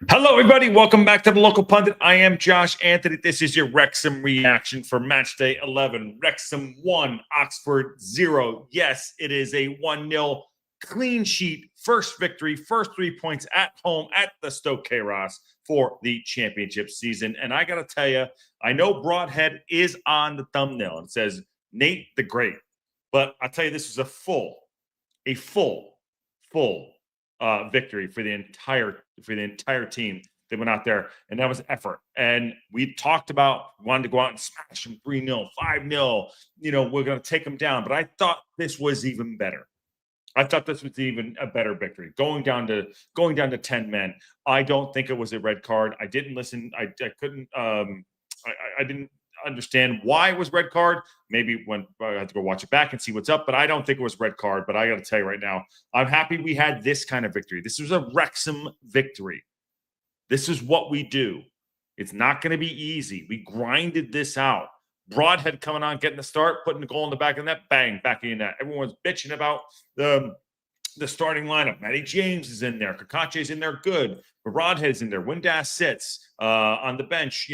Hello, everybody. Welcome back to the Local Pundit. I am Josh Anthony. This is your Wrexham reaction for match day 11. Wrexham 1, Oxford 0. Yes, it is a 1-0 clean sheet. First victory, first 3 points at home at the Stoke Ross for the championship season. And I got to tell you, I know Broadhead is on the thumbnail and says Nate the Great. But I'll tell you, this was a full victory for the entire team that went out there, and that was effort. And we talked about wanting to go out and smash them 3-0, 5-0. We're going to take them down. But I thought this was even better. I thought this was even a better victory. Going down to 10 men. I don't think it was a red card. I didn't listen. I couldn't. I didn't understand why it was red card. Maybe when I had to go watch it back and see what's up, but I don't think it was red card. But I got to tell you right now, I'm happy we had this kind of victory. This was a Wrexham victory. This is what we do. It's not going to be easy. We grinded this out. Broadhead coming on, getting the start, putting the goal in the back of the net, bang, back in the net. Everyone's bitching about the starting lineup. Matty James is in there. Kakache's in there, good. Broadhead's in there. Windass sits on the bench.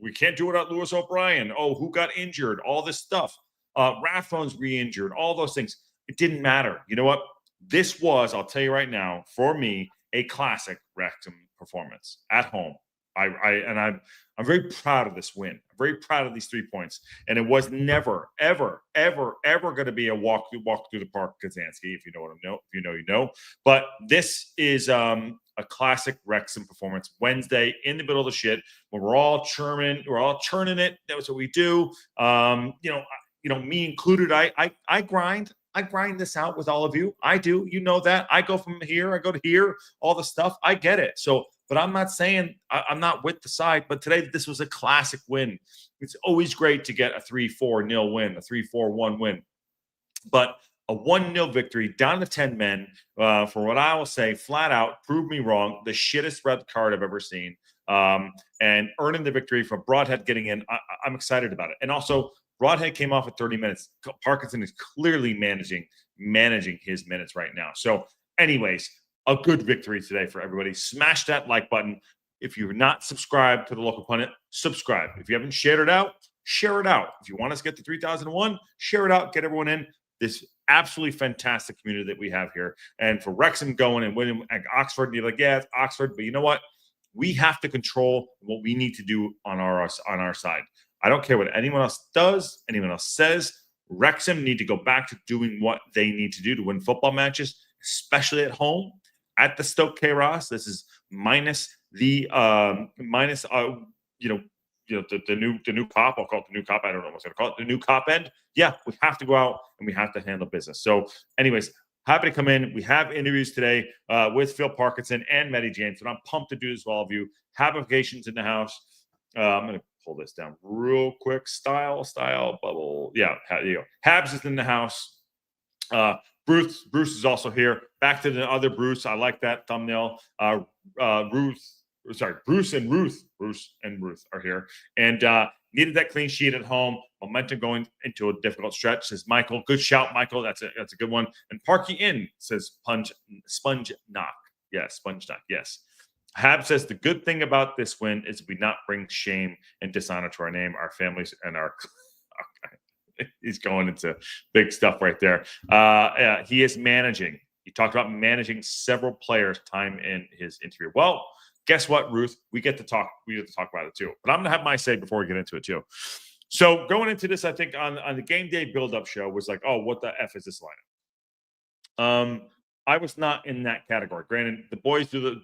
We can't do it without Lewis O'Brien. Oh, who got injured? All this stuff. Rathbone's re-injured. All those things. It didn't matter. You know what? This was, I'll tell you right now, for me, a classic Wrexham performance at home. I'm very proud of this win. I'm very proud of these 3 points. And it was never, ever, ever, ever going to be a walk through the park, Kazansky. If you know what I know, if you know, you know. But this is a classic Wrexham performance. Wednesday in the middle of the shit when we're all churning it. That's what we do. Me included. I grind. I grind this out with all of you. I do. You know that. I go from here. I go to here. All the stuff. I get it. So. But I'm not saying I'm not with the side. But today, this was a classic win. It's always great to get a 3-4-0 win, a 3-4-1 win. But a 1-0 victory down to 10 men, for what I will say, flat out, prove me wrong, the shittest red card I've ever seen. And earning the victory from Broadhead getting in, I'm excited about it. And also, Broadhead came off at 30 minutes. Parkinson is clearly managing his minutes right now. So anyways, a good victory today for everybody. Smash that like button. If you're not subscribed to the Local Pundit, subscribe. If you haven't shared it out, share it out. If you want us to get to 3001, share it out. Get everyone in this absolutely fantastic community that we have here. And for Wrexham going and winning at Oxford, you're like, yeah, it's Oxford. But you know what? We have to control what we need to do on our side. I don't care what anyone else does, anyone else says. Wrexham need to go back to doing what they need to do to win football matches, especially at home. At the Stoke Ross, this is minus the new cop. I'll call it the new cop. I don't know what I'm going to call it. The new cop end. Yeah, we have to go out and we have to handle business. So, anyways, happy to come in. We have interviews today with Phil Parkinson and Matty James, and I'm pumped to do this with all of you. Habifications in the house. I'm going to pull this down real quick. Style bubble. Yeah, there you go. Habs is in the house. Bruce is also here. Back to the other Bruce. I like that thumbnail. Bruce and Ruth are here. And needed that clean sheet at home. Momentum going into a difficult stretch, says Michael. Good shout, Michael. That's a good one. And Parky in says sponge knock. Yeah, sponge knock. Yes. Hab says the good thing about this win is we not bring shame and dishonor to our name, our families, and our he's going into big stuff right there. He is managing. He talked about managing several players time in his interview. Well, guess what, Ruth? We get to talk about it too. But I'm going to have my say before we get into it too. So going into this, I think on the game day build-up show was like, oh, what the F is this lineup? I was not in that category. Granted, the boys do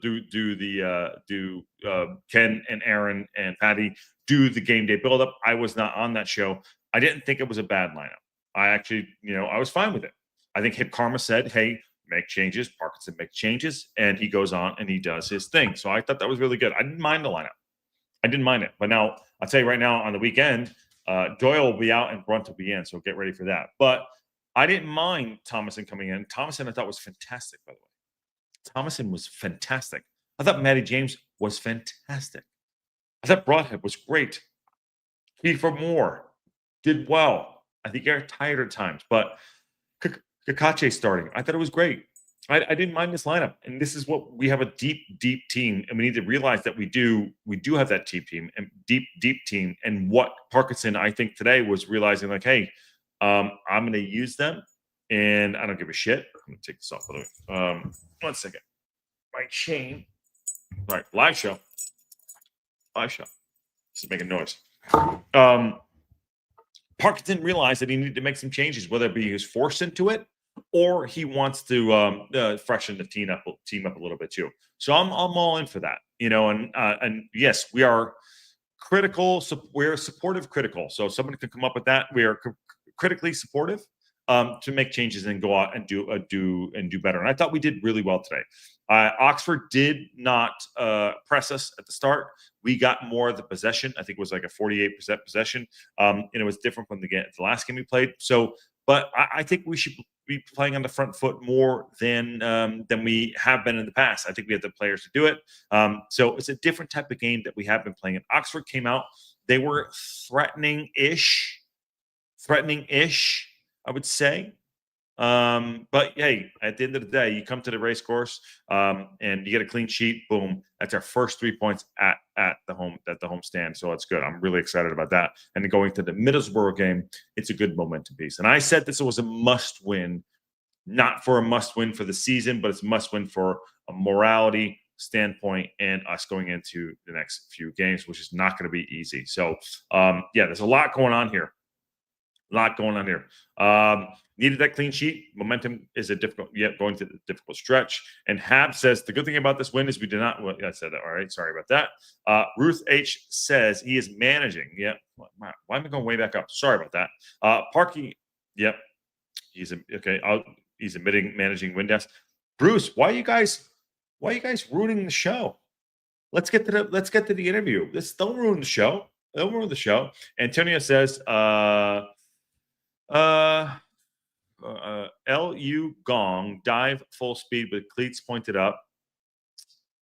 Ken and Aaron and Patty do the game day build-up. I was not on that show. I didn't think it was a bad lineup. I actually, I was fine with it. I think Hip Karma said, hey, make changes. Parkinson makes changes. And he goes on and he does his thing. So I thought that was really good. I didn't mind the lineup. I didn't mind it. But now, I'll tell you right now, on the weekend, Doyle will be out and Brunt will be in. So get ready for that. But I didn't mind Thomason coming in. Thomason, I thought, was fantastic, by the way. Thomason was fantastic. I thought Matty James was fantastic. I thought Broadhead was great. Kiefer Moore did well. I think he got tired at times, but Kakache starting. I thought it was great. I didn't mind this lineup, and this is what we have, a deep team, and we need to realize that we do have that team and deep team. And what Parkinson, I think today, was realizing, like, hey, I'm going to use them, and I don't give a shit. I'm going to take this off. By the way, 1 second. My chain. All right, live show. This is making noise. Parkinson realized that he needed to make some changes, whether it be he was forced into it or he wants to freshen the team up a little bit too. So I'm all in for that, and yes, we are critical. We're supportive critical. So someone can come up with that. We are critically supportive to make changes and go out and do better. And I thought we did really well today. Oxford did not press us at the start. We got more of the possession. I think it was like a 48% possession. And it was different from the last game we played. So, but I think we should be playing on the front foot more than we have been in the past. I think we have the players to do it. So it's a different type of game that we have been playing. And Oxford came out. They were threatening-ish, I would say. But hey, at the end of the day, you come to the race course and you get a clean sheet. Boom. That's our first 3 points at the home stand. So it's good. I'm really excited about that. And then going to the Middlesbrough game, it's a good momentum piece. And I said this was a must win, not for a must win for the season, but it's a must win for a morality standpoint and us going into the next few games, which is not going to be easy. So yeah, there's a lot going on here. Needed that clean sheet. Momentum is going to the difficult stretch. And Hab says the good thing about this win is we did not. Well, I said that. All right. Sorry about that. Ruth H says he is managing. Yeah. Why am I going way back up? Sorry about that. Parky. Yep. He's admitting managing win desk. Bruce, why are you guys ruining the show? Let's get to the interview. Don't ruin the show. Don't ruin the show. Antonio says, LU gong, dive full speed with cleats pointed up.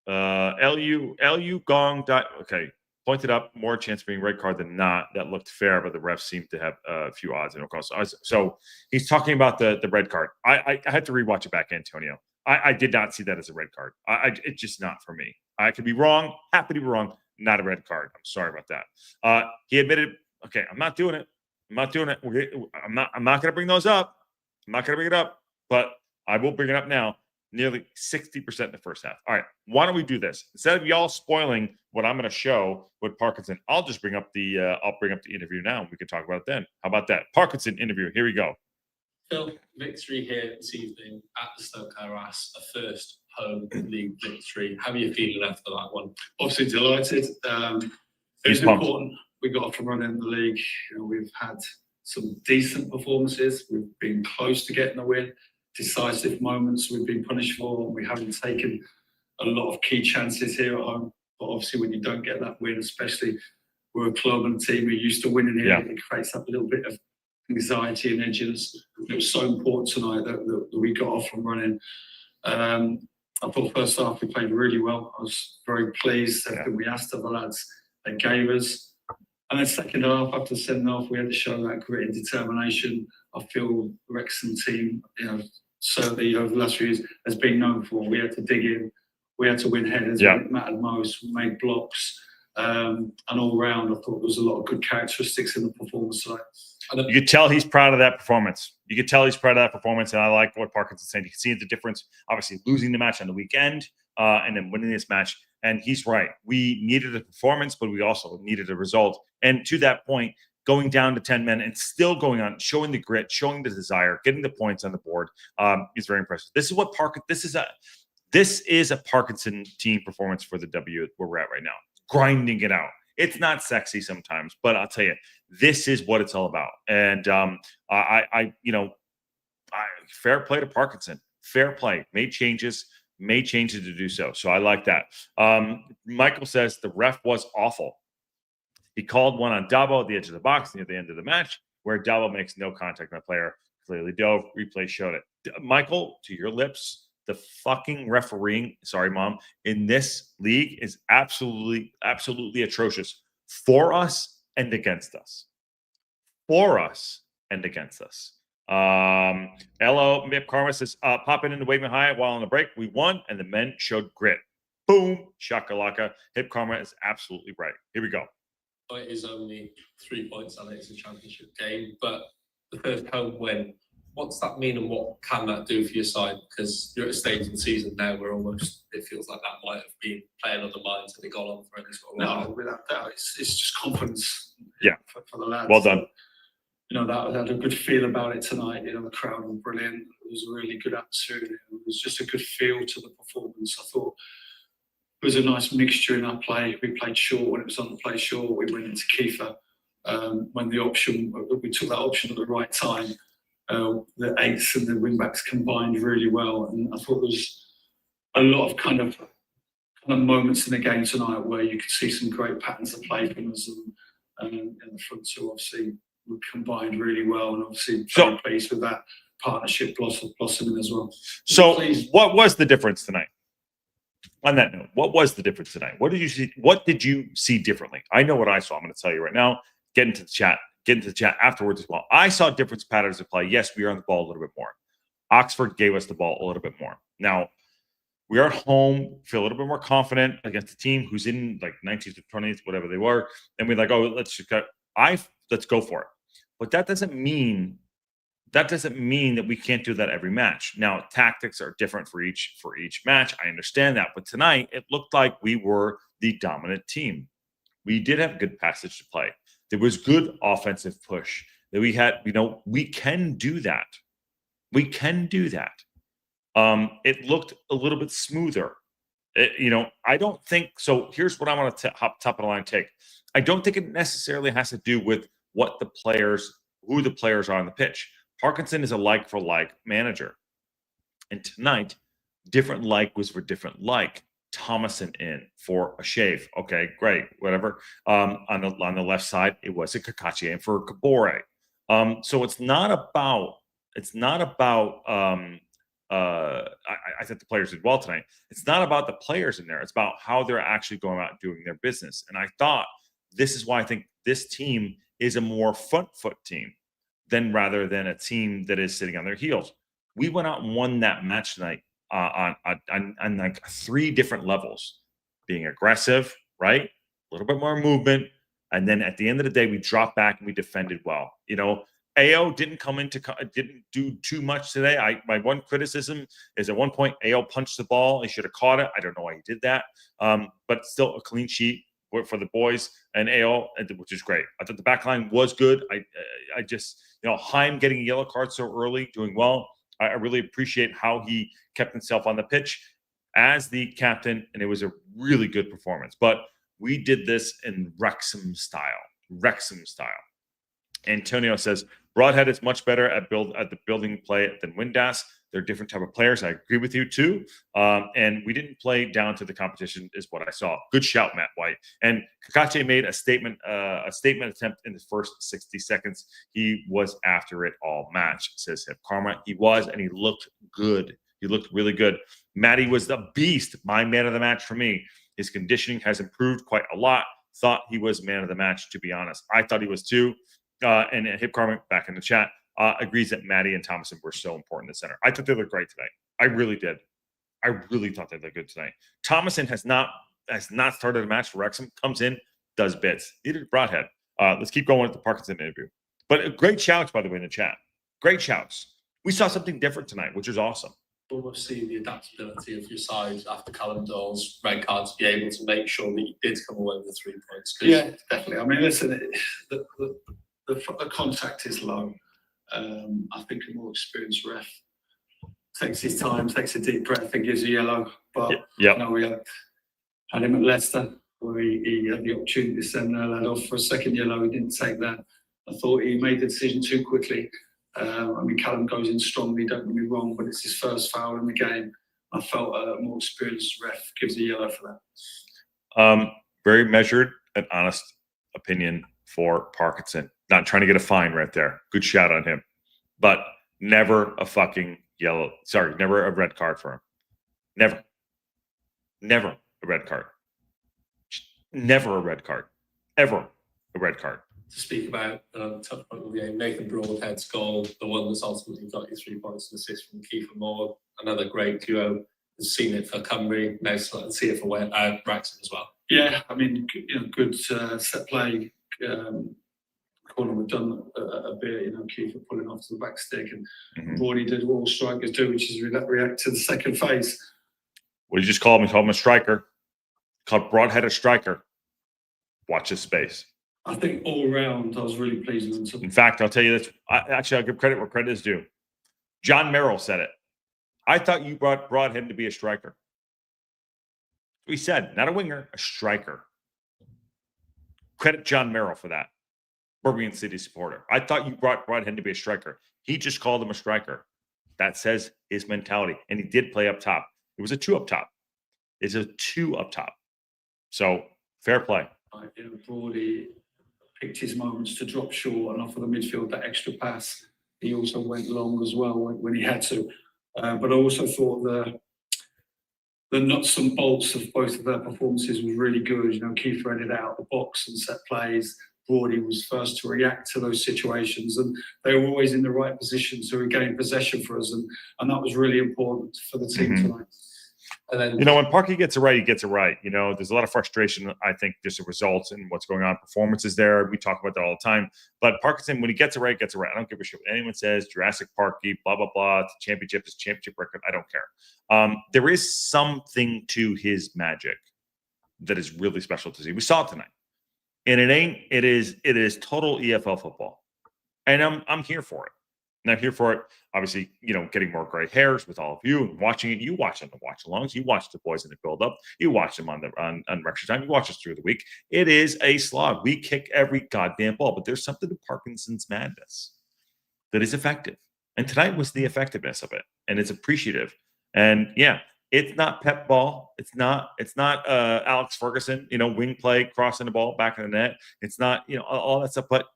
LU gong, dive. Okay, pointed up, more chance of being red card than not. That looked fair, but the refs seem to have a few odds and no calls. So he's talking about the red card. I had to rewatch it back, Antonio. I did not see that as a red card. It's just not for me. I could be wrong. Happy to be wrong. Not a red card. I'm sorry about that. He admitted, okay, I'm not doing it. I'm not going to bring those up. I'm not going to bring it up, but I will bring it up now. Nearly 60% in the first half. All right, why don't we do this? Instead of y'all spoiling what I'm going to show with Parkinson, I'll just bring up the interview now, and we can talk about it then. How about that? Parkinson interview. Here we go. Phil, victory here this evening at the Stoke Arras, a first home league victory. How are you feeling after that one? Obviously delighted. It was important. We got off and running in the league. We've had some decent performances. We've been close to getting a win. Decisive moments we've been punished for. We haven't taken a lot of key chances here at home. But obviously when you don't get that win, especially we're a club and a team who are used to winning here, it creates up a little bit of anxiety and edginess. It was so important tonight that we got off and running. I thought first half we played really well. I was very pleased. Everything we asked of the lads, they gave us. And then second half, after the second half, we had to show that grit and determination. I feel the Wrexham team, certainly over the last few years, has been known for. We had to dig in. We had to win headers when it mattered most. We made blocks. And all round, I thought there was a lot of good characteristics in the performance tonight. You could tell he's proud of that performance. And I like what Parkinson's saying. You can see the difference, obviously, losing the match on the weekend and then winning this match. And he's right. We needed a performance, but we also needed a result. And to that point, going down to 10 men and still going on, showing the grit, showing the desire, getting the points on the board is very impressive. This is a Parkinson team performance for the W where we're at right now. Grinding it out. It's not sexy sometimes, but I'll tell you, this is what it's all about. And fair play to Parkinson. Fair play. Made changes to do so. So I like that. Michael says the ref was awful. He called one on Dabo at the edge of the box near the end of the match where Dabo makes no contact with the player. Clearly dove. Replay showed it. Michael, to your lips, the fucking refereeing, sorry, Mom, in this league is absolutely atrocious for us and against us. Hello, Mip Karma says, popping into waving high while on the break. We won, and the men showed grit. Boom, shakalaka. Hip Karma is absolutely right. Here we go. It is only 3 points and it's a championship game, but the first home win, what's that mean and what can that do for your side? Because you're at a stage in the season now where almost it feels like that might have been playing on the minds and they got on for any sort of No, without doubt, it's just confidence. Yeah. For the lads. Well done. You know, that had a good feel about it tonight. You know, the crowd was brilliant. It was a really good atmosphere. It was just a good feel to the performance. I thought it was a nice mixture in our play. We played short when it was on the play short. We went into Kiefer when we took that option at the right time. The eights and the wing backs combined really well, and I thought there was a lot of kind of moments in the game tonight where you could see some great patterns of play from us, and the front two obviously we combined really well, and obviously very pleased with that partnership blossoming as well. So, what was the difference tonight? On that note, what was the difference tonight? What did you see? What did you see differently? I know what I saw. I'm going to tell you right now. Get into the chat afterwards as well. I saw different patterns of play. Yes, we are on the ball a little bit more. Oxford gave us the ball a little bit more. Now, we are at home, feel a little bit more confident against a team who's in like 19th to 20th, whatever they were, and we're like, oh, let's go for it. But that doesn't mean that we can't do that every match. Now, tactics are different for each match. I understand that. But tonight, it looked like we were the dominant team. We did have good passage to play. There was good offensive push that we had. We can do that. We can do that. It looked a little bit smoother. I don't think so. Here's what I want to top of the line take. I don't think it necessarily has to do with who the players are on the pitch. Parkinson is a like for like manager. And tonight, different like was for different like. Thomason in for a shave. Okay, great. Whatever. On the left side, it was a Kakachi in for Kabore. So it's not about I think the players did well tonight. It's not about the players in there. It's about how they're actually going out and doing their business. And I thought this is why I think this team is a more front foot team rather than a team that is sitting on their heels. We went out and won that match tonight on like 3 different levels. Being aggressive, right? A little bit more movement. And then at the end of the day, we dropped back and we defended well. AO didn't didn't do too much today. My one criticism is at one point AO punched the ball. He should have caught it. I don't know why he did that. But still a clean sheet for the boys and AO, which is great. I thought the back line was good. I just, Heim getting a yellow card so early, doing well. I really appreciate how he kept himself on the pitch as the captain, and it was a really good performance. But we did this in Wrexham style. Antonio says, Broadhead is much better at the building play than Windass. They're different type of players. I agree with you too. And we didn't play down to the competition is what I saw. Good shout, Matt White. And Kakache made a statement attempt in the first 60 seconds. He was after it all match, says Hip Karma. He was, and he looked good. He looked really good. Matty was the beast, my man of the match for me. His conditioning has improved quite a lot. Thought he was man of the match, to be honest. I thought he was too. And Hip Karma, back in the chat, agrees that Maddie and Thomason were so important in the center. I thought they looked great tonight. I really did. I really thought they looked good tonight. Thomason has not started a match for Wrexham. Comes in, does bits. Neither did Broadhead. Let's keep going with the Parkinson interview. But great shouts, by the way, in the chat. Great shouts. We saw something different tonight, which is awesome. Almost see the adaptability of your side after Callum Doyle's red card to be able to make sure that you did come away with 3 points. Yeah, definitely. I mean, listen, the contact is low. I think a more experienced ref takes his time, takes a deep breath, and gives a yellow. But we had him at Leicester, where he had the opportunity to send the lad off for a second yellow. He didn't take that. I thought he made the decision too quickly. Callum goes in strongly, don't get me wrong, but it's his first foul in the game. I felt a more experienced ref gives a yellow for that. Very measured and honest opinion for Parkinson. Not trying to get a fine right there. Good shout on him. But never a fucking never a red card for him. Never a red card. Never a red card. Ever a red card. to speak about touch point of the game. Nathan Broadhead's goal, the one that's ultimately got you 3 points and assist from Kiefer Moore, another great duo. Has seen it for Cymru, now starting to see it for Wrexham as well. Yeah, I mean, good set play. Corner we've done a bit, Kiefer pulling off to the back stick, and Broadie did what all strikers do, which is react to the second phase. Well, you just called me, a striker. Called Broadhead a striker. Watch his space. I think all round, I was really pleased with him. In fact, I'll tell you this. I'll give credit where credit is due. John Merrill said it. I thought you brought Broadhead to be a striker. We said, not a winger, a striker. Credit John Merrill for that. Birmingham City supporter. I thought you brought Broadhead to be a striker. He just called him a striker. That says his mentality. And he did play up top. It was a 2 up top. It's a 2 up top. So, fair play. Broadie picked his moments to drop short and offer the midfield that extra pass. He also went long as well when he had to. But I also thought the nuts and bolts of both of their performances was really good. Kiefer ended out the box and set plays. Broadie was first to react to those situations, and they were always in the right position to regain possession for us, and that was really important for the team tonight. And then, when Parky gets it right, he gets it right. There's a lot of frustration, I think, just a result in what's going on. Performances there. We talk about that all the time. But Parkinson, when he gets it right, gets it right. I don't give a shit what anyone says. Jurassic Parky, blah, blah, blah. It's championship is championship record. I don't care. There is something to his magic that is really special to see. We saw it tonight. And it is total EFL football. And I'm here for it. And I'm here for it, obviously, getting more gray hairs with all of you and watching it. You watch on the watch-alongs. You watch the boys in the build-up. You watch them on Wrexham time. You watch us through the week. It is a slog. We kick every goddamn ball. But there's something to Parkinson's madness that is effective. And tonight was the effectiveness of it. And it's appreciative. And, yeah, it's not Pep ball. It's not Alex Ferguson, wing play, crossing the ball back in the net. It's not, all that stuff. But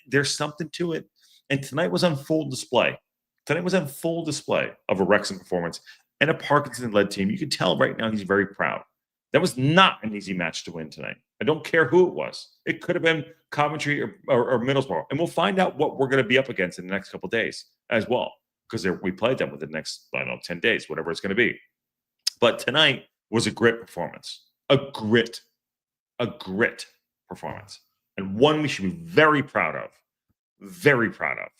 there's something to it. And tonight was on full display. Tonight was on full display of a Wrexham performance and a Parkinson-led team. You could tell right now he's very proud. That was not an easy match to win tonight. I don't care who it was. It could have been Coventry or Middlesbrough. And we'll find out what we're going to be up against in the next couple of days as well, because we played them within the next, 10 days, whatever it's going to be. But tonight was a grit performance. A grit performance. And one we should be very proud of. Very proud of.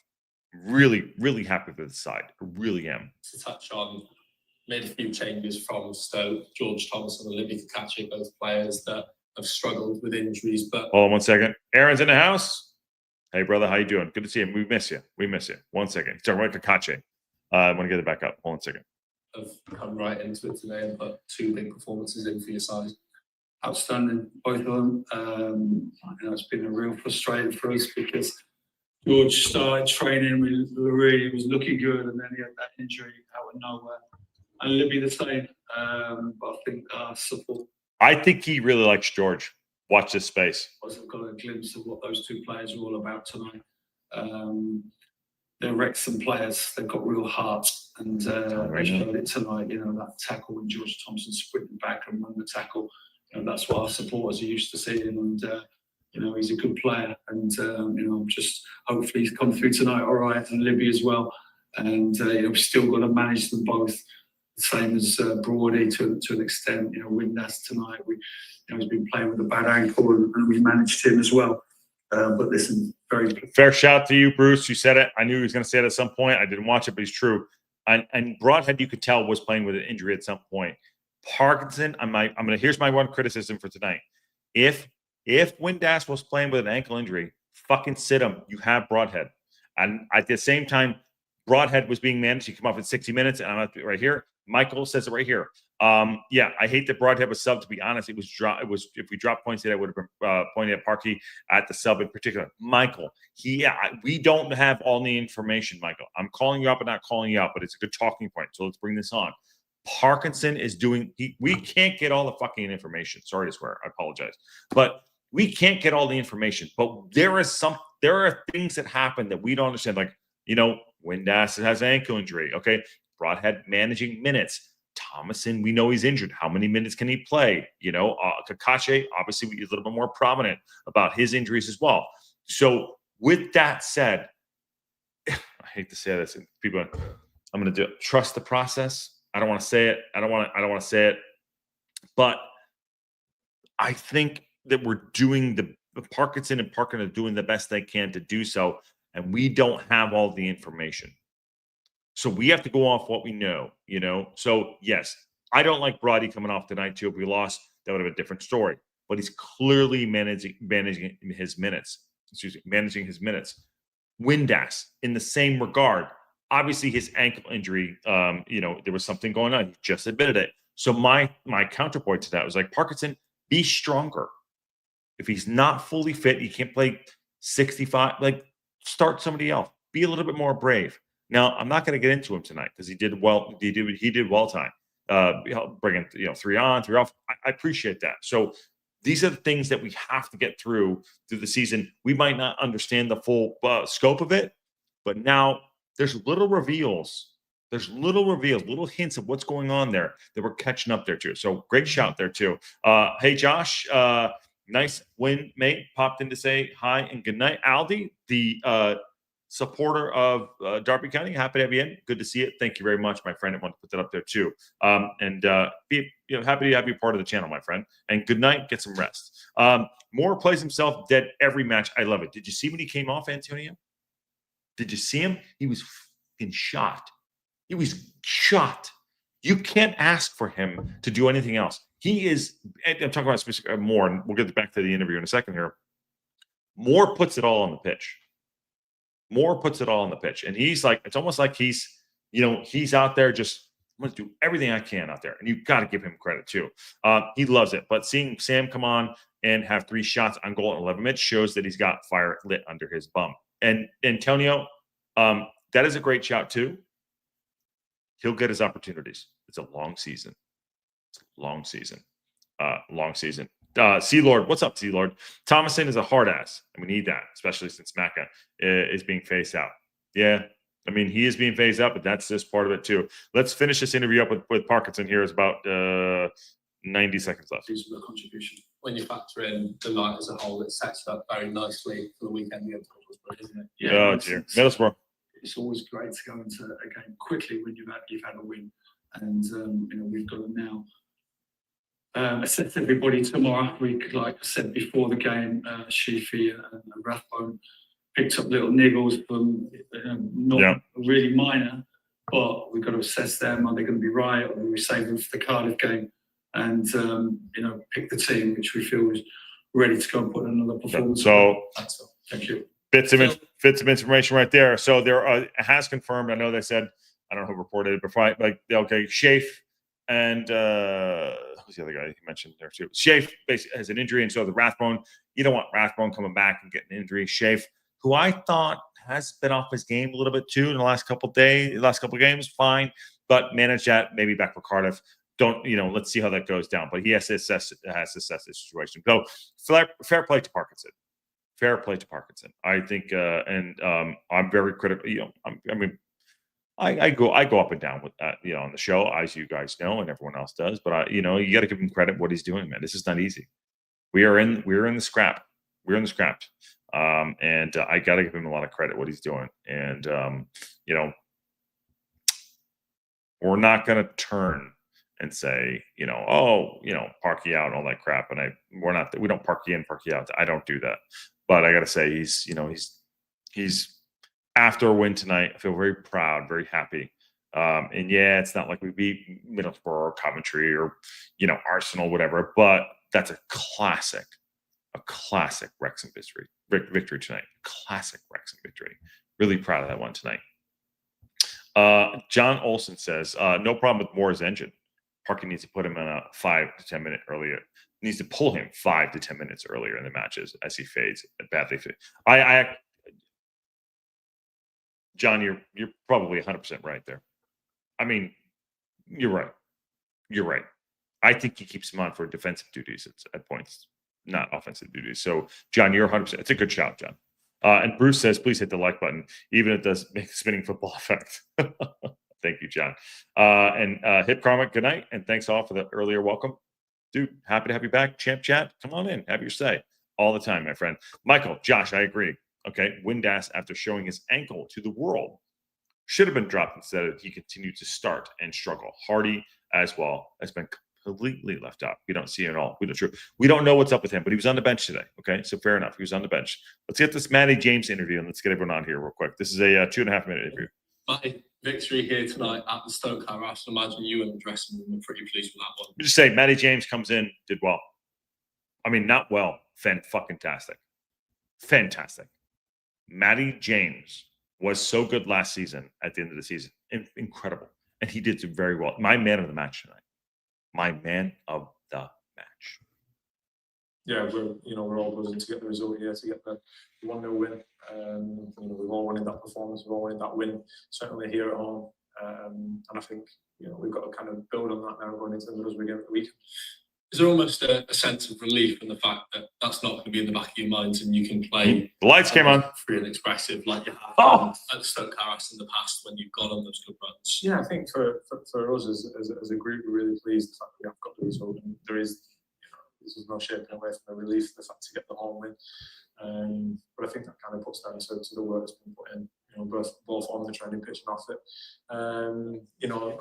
Really, really happy with the side. I really am. To touch on, made a few changes from Stoke. George Thomas and Olivia Kakachi, both players that have struggled with injuries. But hold on 1 second. Aaron's in the house. Hey, brother, how you doing? Good to see you. We miss you. 1 second. He's talking about Kakachi. I want to get it back up. Hold on 1 second. Have come right into it today and put 2 big performances in for your side. Outstanding, both of them. It's been a real frustration for us because George started training with Louis, was looking good, and then he had that injury out of nowhere. And Libby the same, but I think support. I think he really likes George. Watch this space. I've got a glimpse of what those 2 players are all about tonight. They're Wrexham players. They've got real heart, and they showed it tonight. That tackle when George Thompson sprinted back and won the tackle. That's what our supporters are used to seeing, and he's a good player, and just hopefully he's come through tonight all right, and Libby as well, and we've still got to manage them both, the same as Broadie to an extent. Windass tonight, he's been playing with a bad ankle, and we managed him as well. But listen, very fair shout to you, Bruce. You said it. I knew he was going to say it at some point. I didn't watch it, but he's true. And Broadhead, you could tell, was playing with an injury at some point. Parkinson, here's my one criticism for tonight. If Windass was playing with an ankle injury, fucking sit him. You have Broadhead. And at the same time, Broadhead was being managed. He come off at 60 minutes, and I'm right here. Michael says it right here. Yeah, I hate that Broadhead was subbed. To be honest, it was if we dropped points today, I would have been pointing at Parky at the sub in particular. Michael, we don't have all the information, Michael. I'm calling you up and not calling you out, but it's a good talking point. So let's bring this on. Parkinson is doing. We can't get all the fucking information. Sorry to swear. I apologize, but we can't get all the information. But there are things that happen that we don't understand. Like Windass has an ankle injury. Okay, Broadhead managing minutes. Thomason, we know he's injured. How many minutes can he play? Kakashi, obviously, he's a little bit more prominent about his injuries as well. So with that said, I hate to say this, and people, I'm going to do it. Trust the process. I don't want to say it. I don't want to say it, but I think that we're doing the Parkinson and Parkin are doing the best they can to do so, and we don't have all the information. So we have to go off what we know, So yes, I don't like Brody coming off tonight too. If we lost, that would have been a different story. But he's clearly managing his minutes. Managing his minutes. Windass in the same regard. Obviously, his ankle injury, there was something going on. He just admitted it. So my counterpoint to that was like, Parkinson, be stronger. If he's not fully fit, he can't play 65. Like, start somebody else. Be a little bit more brave. Now, I'm not going to get into him tonight because he did well. He did well time. Bringing 3 on, 3 off. I appreciate that. So these are the things that we have to get through the season. We might not understand the full scope of it, but now there's little reveals. There's little hints of what's going on there that we're catching up there too. So great shout there too. Hey, Josh, nice win, mate. Popped in to say hi and good night. Aldi, the supporter of Darby County. Happy to have you in. Good to see it. Thank you very much, my friend. I want to put that up there too. Be happy to have you part of the channel, my friend. And good night. Get some rest. Moore plays himself dead every match. I love it. Did you see when he came off, Antonio? Did you see him? He was fucking shot. He was shot. You can't ask for him to do anything else. He is. I'm talking about specific Moore, and we'll get back to the interview in a second here. Moore puts it all on the pitch. Moore puts it all on the pitch. And he's like, it's almost like he's out there just, I'm going to do everything I can out there. And you've got to give him credit too. He loves it. But seeing Sam come on and have 3 shots on goal in 11 minutes shows that he's got fire lit under his bum. And Antonio, that is a great shout too. He'll get his opportunities. It's a long season. Long season. Sealord, what's up, Sealord? Thomason is a hard ass, and we need that, especially since Macca is being phased out. Yeah, I mean, he is being phased out, but that's just part of it too. Let's finish this interview up with Parkinson here. It's about 90 seconds left. Reasonable contribution. When you factor in the night as a whole, it sets up very nicely for the weekend against Middlesbrough, isn't it? Yeah, oh dear, Middlesbrough. It's always great to go into a game quickly when you've had a win, and we've got them now. I said to everybody tomorrow, like I said before the game, Sheafy and Rathbone picked up little niggles from not really minor, but we've got to assess them. Are they going to be right, or will we save them for the Cardiff game? And pick the team which we feel is ready to go and put another performance. So that's all. Thank you. Bits of information right there. So there has confirmed. I know they said, I don't know who reported it before. Like, okay, Shafe and who's the other guy you mentioned there too? Shafe basically has an injury, and so the Rathbone. You don't want Rathbone coming back and getting an injury. Shafe, who I thought has been off his game a little bit too in the last couple of games, fine, but manage that. Maybe back for Cardiff. Let's see how that goes down. But he has to assess the situation. So fair play to Parkinson. Fair play to Parkinson. I think, I'm very critical. I go up and down with that, on the show, as you guys know, and everyone else does. But you got to give him credit what he's doing, man. This is not easy. We're in the scrap. We're in the scrap. And I got to give him a lot of credit what he's doing. And we're not going to turn and say, park you out and all that crap. And we don't park you in, park you out. I don't do that. But I got to say, he's after a win tonight. I feel very proud, very happy. And yeah, it's not like we beat Middlesbrough or Coventry or, Arsenal, whatever, but that's a classic Wrexham victory tonight. Classic Wrexham victory. Really proud of that one tonight. John Olson says, no problem with Moore's engine. Parkin needs to put him in a 5 to 10 minute earlier. Needs to pull him 5 to 10 minutes earlier in the matches as he fades badly. John, you're probably 100% right there. I mean, you're right. You're right. I think he keeps him on for defensive duties at points, not offensive duties. So, John, you're 100%. It's a good shout, John. And Bruce says, please hit the like button, even if it does make a spinning football effect. Thank you, John. And Hip Karmic, good night. And thanks all for the earlier welcome. Dude, happy to have you back. Champ Chat, come on in. Have your say. all the time, my friend. Michael, Josh, I agree. Okay, Windass, after showing his ankle to the world, should have been dropped instead of he continued to start and struggle. Hardy as well has been completely left out. We don't see it at all. We don't know what's up with him, but he was on the bench today. Okay, so fair enough. He was on the bench. Let's get this Matty James interview and let's get everyone on here real quick. This is a 2.5 minute interview. My victory here tonight at the Stoke House. I imagine you and the dressing room were pretty pleased with that one. Let me just say, Matty James comes in, did well. I mean, not well, fan-fucking-tastic. Fantastic. Matty James was so good last season at the end of the season. Incredible. And he did very well. My man of the match tonight. My man of the match. Yeah, we're all buzzing to get the result here, to get the 1-0 win. We've all wanted that performance, we've all wanted that win, certainly here at home. And I think we've got to kind of build on that now going into the Middlesbrough game of the week. Is there almost a sense of relief in the fact that that's not going to be in the back of your minds and you can play the lights came on free and expressive like you have at Stoke House in the past when you've gone on those good runs? Yeah, I think for us as a group, we're really pleased the fact that we have got the result. And there is, there's no shaping away from the relief, the fact to get the home win. But I think that kind of puts down to the work that's been put in, both on the training pitch and off it. And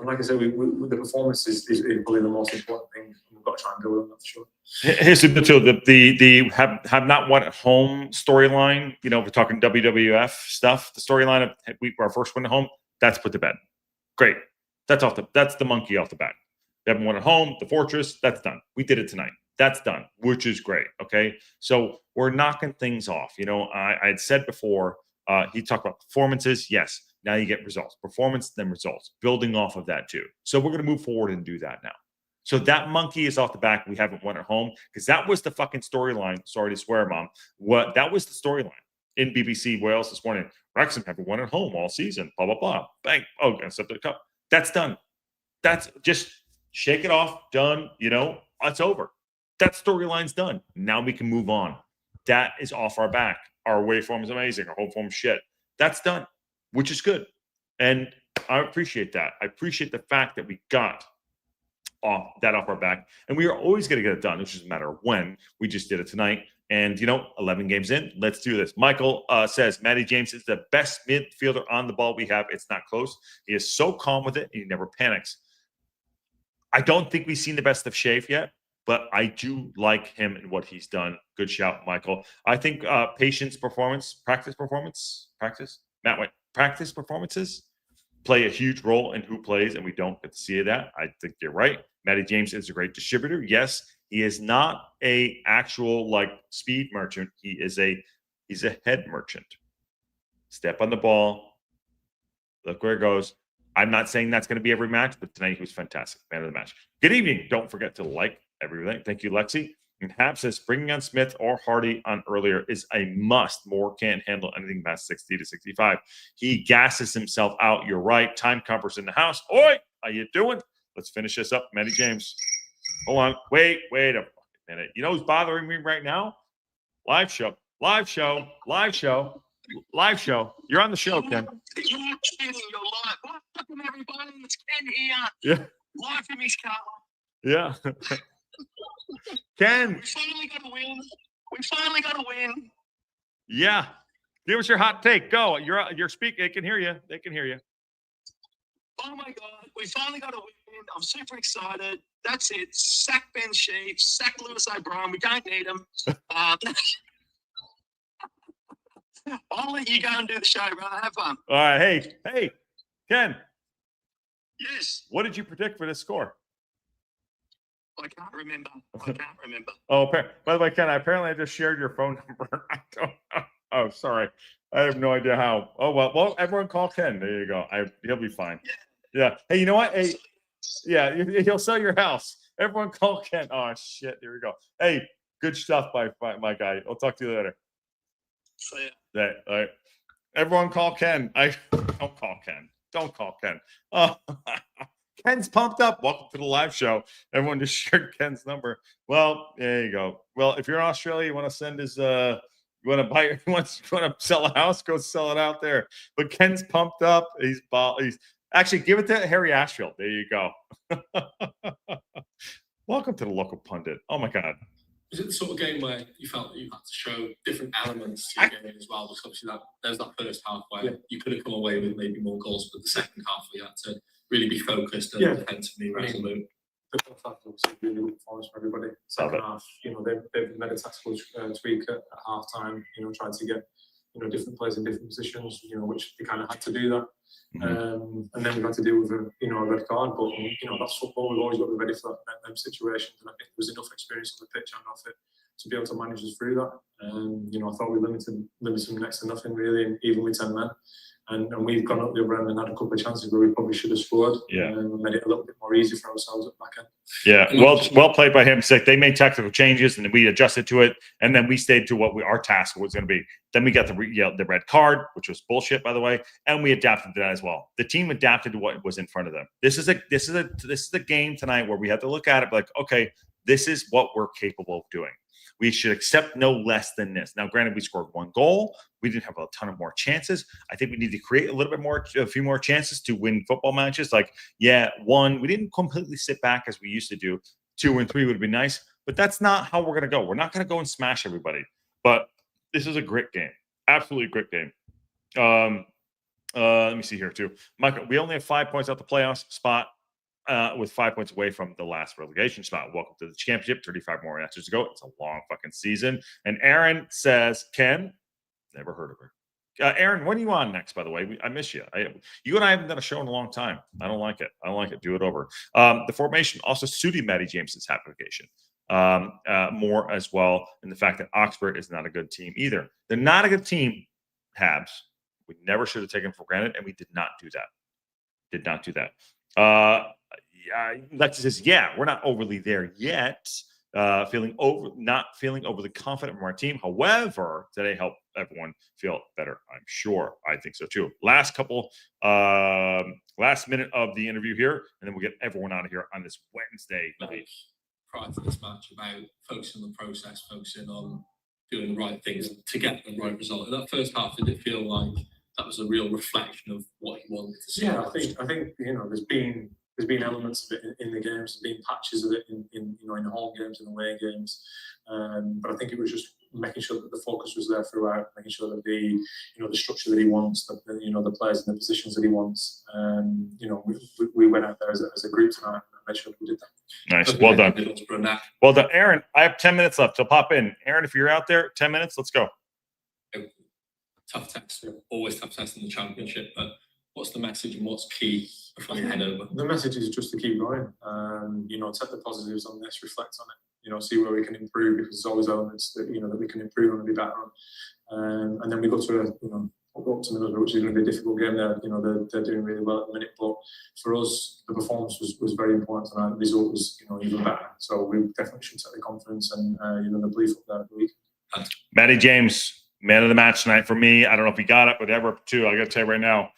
like I said, the performance is probably the most important thing. We've got to try and build on that for sure. Here's the deal: the have not won at home storyline. We're talking WWF stuff. The storyline of our first win at home, that's put to bed. Great. That's the monkey off the back. They haven't won at home. The fortress, that's done. We did it tonight. That's done, which is great. Okay, so we're knocking things off. I had said before. He talked about performances. Yes, now you get results. Performance, then results. Building off of that too. So we're going to move forward and do that now. So that monkey is off the back. We haven't won at home because that was the fucking storyline. Sorry to swear, Mom. That was the storyline in BBC Wales this morning. Wrexham haven't won at home all season. Blah blah blah. Bang. Oh, and accept the cup. That's done. That's just shake it off. Done. It's over. That storyline's done. Now we can move on. That is off our back. Our away form is amazing. Our home form is shit. That's done, which is good. And I appreciate that. I appreciate the fact that we got off our back. And we are always going to get it done. It's just a matter of when. We just did it tonight. And, 11 games in, let's do this. Michael says, Matty James is the best midfielder on the ball we have. It's not close. He is so calm with it. And he never panics. I don't think we've seen the best of Shave yet. But I do like him and what he's done. Good shout, Michael. I think practice performances play a huge role in who plays, and we don't get to see that. I think you're right. Matty James is a great distributor. Yes, he is not a actual speed merchant. He's a head merchant. Step on the ball. Look where it goes. I'm not saying that's going to be every match, but tonight he was fantastic. Man of the match. Good evening. Don't forget to like everything. Thank you, Lexi. And Hap says bringing on Smith or Hardy on earlier is a must. Moore can't handle anything past 60 to 65. He gasses himself out. You're right. Time Comfort's in the house. Oi, how you doing? Let's finish this up. Matty James. Hold on. Wait a minute. You know who's bothering me right now? Live show. You're on the show, Ken. You're kidding. You're live. What fucking everybody? It's Ken here. Yeah. Live from his car. Yeah. Ken. We finally got a win. Yeah. Give us your hot take. Go. You're speaking. They can hear you. Oh my God. We finally got a win. I'm super excited. That's it. Sack Ben Sheep. Sack Lewis O'Brien. We don't need him. I'll let you go and do the show, brother. Have fun. All right. Hey, Ken. Yes. What did you predict for this score? I can't remember. Oh, by the way, Ken, apparently I just shared your phone number. I don't know. Oh, sorry. I have no idea how. Oh, well, everyone call Ken. There you go. He'll be fine. Yeah. Hey, you know what? Hey, yeah, he'll sell your house. Everyone call Ken. Oh, shit. Here we go. Hey, good stuff by my guy. I'll talk to you later. See ya. All right. Everyone call Ken. Don't call Ken. Oh, Ken's pumped up. Welcome to the live show. Everyone just shared Ken's number. Well, there you go. Well, if you're in Australia, you want to send his you want to sell a house, go sell it out there. But Ken's pumped up. He's actually give it to Harry Ashfield. There you go. Welcome to the local pundit. Oh my God. Was it the sort of game where you felt that you had to show different elements to your game as well? Because obviously there's that first half where you could have come away with maybe more goals, but the second half we had to really be focused and defensively resolute. The first half was a really good performance for everybody. Second half, they've made a tactical tweak at half time, trying to get, different players in different positions, which they kind of had to do that. And then we've had to deal with a red card, but that's football. We've always got to be ready for them situations, and I think there was enough experience on the pitch and off it to be able to manage us through that. I thought we limited them next to nothing really, and even with 10 men. And we've gone up the other end and had a couple of chances where we probably should have scored. And made it a little bit more easy for ourselves at the back end. Yeah, well played by him. They made tactical changes and we adjusted to it, and then we stayed to what our task was going to be. Then we got the red card, which was bullshit, by the way, and we adapted to that as well. The team adapted to what was in front of them. This is a game tonight where we have to look at it like, okay, this is what we're capable of doing. We should accept no less than this. Now, granted, we scored 1 goal. We didn't have a ton of more chances. I think we need to create a few more chances to win football matches. Like, 1, we didn't completely sit back as we used to do. 2 and 3 would be nice, but that's not how we're going to go. We're not going to go and smash everybody. But this is a great game. Absolutely great game. Let me see here too. Michael, we only have 5 points out the playoffs spot. With 5 points away from the last relegation spot. Welcome to the championship. 35 more matches to go. It's a long fucking season. And Aaron says, Ken, never heard of her. Aaron, when are you on next, by the way? I miss you. You and I haven't done a show in a long time. I don't like it. Do it over. The formation also suited Matty Jameson's application more as well. And the fact that Oxford is not a good team either. They're not a good team, Habs. We never should have taken for granted, and we did not do that. Lexi says, we're not overly there yet. Not feeling overly confident from our team. However, today helped everyone feel better. I'm sure. I think so too. Last minute of the interview here, and then we'll get everyone out of here on this Wednesday night. Prior to this match, about focusing on the process, focusing on doing the right things to get the right result. In that first half, did it feel like that was a real reflection of what he wanted to see? Yeah, I think there's been elements of it in the games, there's been patches of it in the home games and away games, but I think it was just making sure that the focus was there throughout, making sure that the structure that he wants, that the players in the positions that he wants, we went out there as a group tonight and made sure we did that. Nice, well done. Well done, Aaron. I have 10 minutes left, so pop in. Aaron, if you're out there, 10 minutes, let's go. Tough test, always tough test in the championship, but what's the message and what's key before you head over? The message is just to keep going. Take the positives on this, reflect on it. See where we can improve, because there's always elements that that we can improve on and be better on. And then we go to up to Middlesbrough, which is going to be a difficult game. They're doing really well at the minute, but for us, the performance was very important tonight. The result was even better. So we definitely should take the confidence and the belief up there the week. Matty James, man of the match tonight for me. I don't know if he got it, but ever too. I got to tell you right now.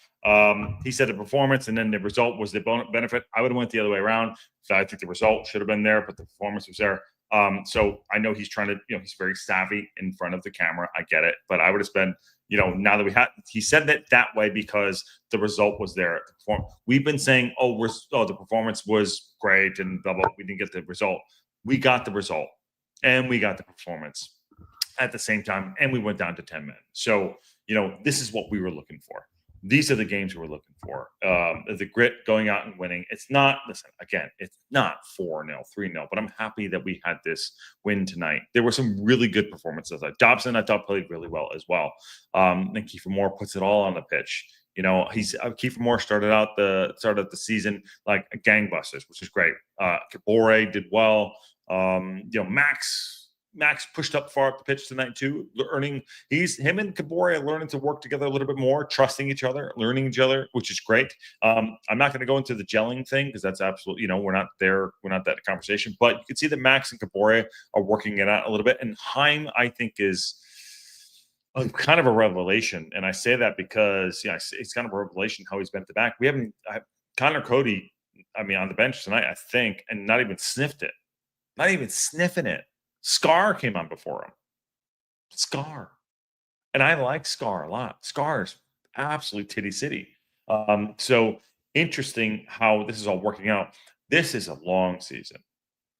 He said the performance and then the result was the benefit. I would have went the other way around. So I think the result should have been there, but the performance was there. So I know he's trying to, he's very savvy in front of the camera. I get it, but I would have spent, now that he said that way because the result was there. We've been saying, the performance was great and blah, blah, we didn't get the result. We got the result and we got the performance at the same time, and we went down to 10 men. So, this is what we were looking for. These are the games we were looking for. The grit, going out and winning. It's not 4-0, 3-0, but I'm happy that we had this win tonight. There were some really good performances. Like Dobson, I thought played really well as well. And Kiefer Moore puts it all on the pitch. Kiefer Moore started out the season like gangbusters, which is great. Kabore did well. Max pushed up far up the pitch tonight too. Him and Kabore are learning to work together a little bit more, trusting each other, learning each other, which is great. I'm not going to go into the gelling thing because that's absolutely, we're not there. We're not that conversation. But you can see that Max and Kabore are working it out a little bit. And Haim, I think, is kind of a revelation. And I say that because, it's kind of a revelation how he's been at the back. Connor Cody, on the bench tonight, I think, and not even sniffed it. Not even sniffing it. Scar came on before him. Scar. And I like Scar a lot. Scar's absolutely titty city. So interesting how this is all working out. This is a long season.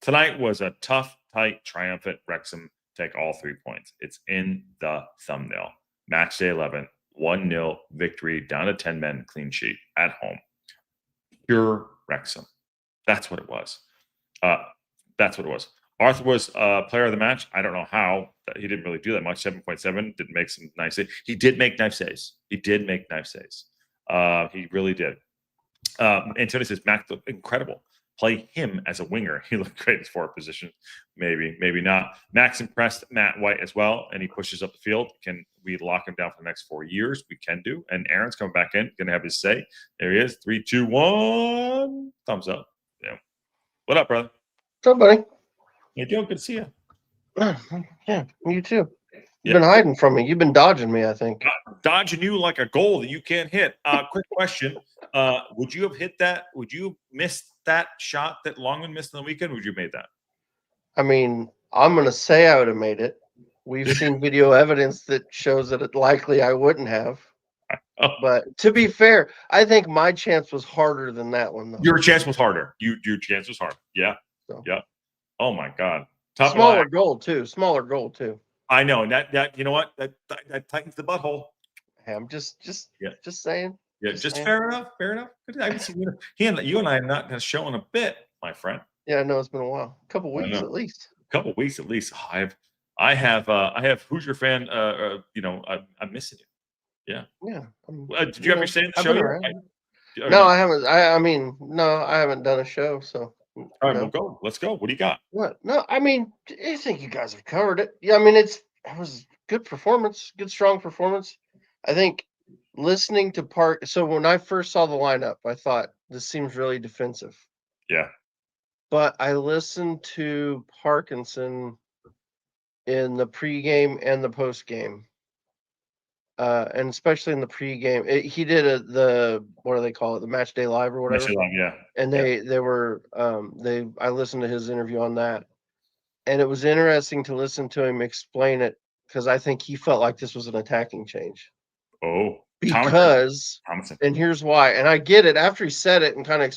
Tonight was a tough tight, triumphant. Wrexham take all 3 points. It's in the thumbnail. Match day 11, 1-0 victory, down to 10 men, clean sheet at home. Pure Wrexham. That's what it was. Arthur was player of the match. I don't know how. He didn't really do that much. 7.7. Didn't make some nice saves. He did make knife saves. He really did. And Tony says, Mac looked incredible. Play him as a winger. He looked great in his forward position. Maybe not. Max impressed Matt White as well, and he pushes up the field. Can we lock him down for the next 4 years? We can do. And Aaron's coming back in, going to have his say. There he is. 3, 2, 1. Thumbs up. Yeah. What up, brother? What's up, buddy? You doing? Good to see you. Yeah, you too. You've Yeah. been hiding from me. You've been dodging me, I think. Dodging you like a goal that you can't hit. Quick question. Would you have hit that? Would you have missed that shot that Longman missed on the weekend? Would you have made that? I mean, I'm going to say I would have made it. We've seen video evidence that shows that it likely I wouldn't have. Oh. But to be fair, I think my chance was harder than that one, though. Your chance was harder. Your chance was harder. Yeah. So. Yeah. Oh my God. Top Smaller line. goal too. I know. And that you know what? That tightens the butthole. Hey, I'm just Yeah. saying. Yeah, just fair enough. I haven't seen you and I are not showing a bit, my friend. Yeah, I know it's been a while. A couple weeks know. at least. A couple weeks at least. I have Hoosier fan. I'm missing you. Yeah. Did you ever say in the I've show? been around. No, I haven't. I haven't done a show. So. All right, we'll go. Let's go. What do you got? What? No, I mean, I think you guys have covered it. Yeah, I mean, it was good performance, good strong performance. I think listening to Park. So when I first saw the lineup, I thought this seems really defensive. Yeah. But I listened to Parkinson in the pregame and the postgame, and especially in the pregame. He did the what do they call it? The match day live or whatever. Match day live, yeah. And I listened to his interview on that, and it was interesting to listen to him explain it because I think he felt like this was an attacking change. Oh, because Thomason. And here's why. And I get it after he said it and kind of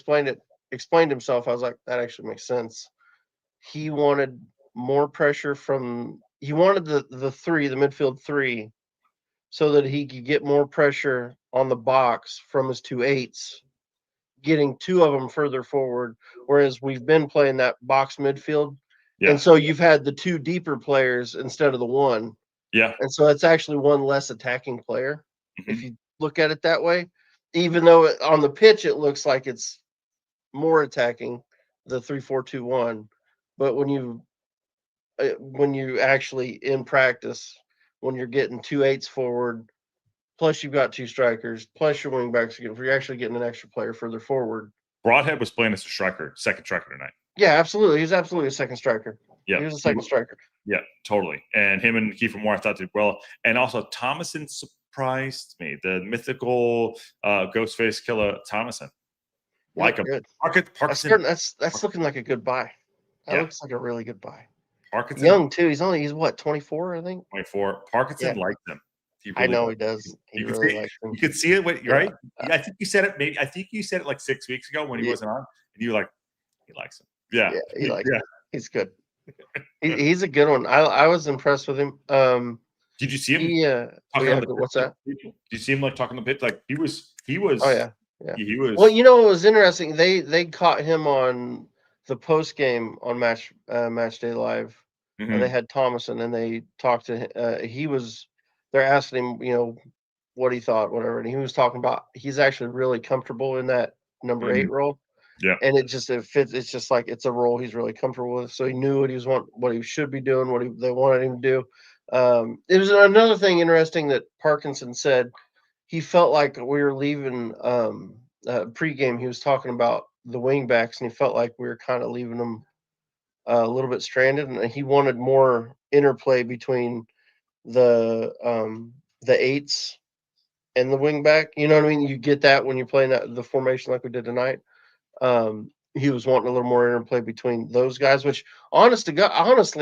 explained himself. I was like, that actually makes sense. He wanted more pressure he wanted the midfield three, so that he could get more pressure on the box from his 2-8s. Getting 2 of them further forward, whereas we've been playing that box midfield. Yeah. And so you've had the 2 deeper players instead of the 1. Yeah. And so it's actually 1 less attacking player, if you look at it that way. Even though on the pitch it looks like it's more attacking, the 3-4-2-1. But when you actually in practice, when you're getting 2-8s forward, plus you've got 2 strikers, plus your wing backs, you're actually getting an extra player further forward. Broadhead was playing as a striker, second striker tonight. Yeah, absolutely. He's absolutely a second striker. Yeah. He was a second striker. Yeah, totally. And him and Kiefer Moore I thought did well. And also Thomason surprised me. The mythical Ghostface killer Thomason. Like him. Parkinson. That's looking like a good buy. That looks like a really good buy. Parkinson. Young too. He's what, 24, I think? 24. Parkinson liked him. I know he does. He really likes him. You could see it, right? I think you said it. I think you said it like 6 weeks ago when he wasn't on, and you were like, he likes him. Yeah, he likes him. He's good. He's a good one. I was impressed with him. Did you see him? What's that? Did you see him like talking to the pitch? Like he was. Oh yeah. He was. Well, you know what was interesting? They caught him on the post game on match day live. Mm-hmm. And they had Thomason, and they talked to him. They're asking him, what he thought, whatever, and he was talking about he's actually really comfortable in that number 8 role. Yeah, and it fits. It's just like it's a role he's really comfortable with. So he knew what he should be doing, what they wanted him to do. It was another thing interesting that Parkinson said. He felt like we were leaving pregame. He was talking about the wing backs, and he felt like we were kind of leaving them a little bit stranded, and he wanted more interplay between the 8s and the wing back. You know what I mean? You get that when you're playing the formation like we did tonight. He was wanting a little more interplay between those guys, which honestly,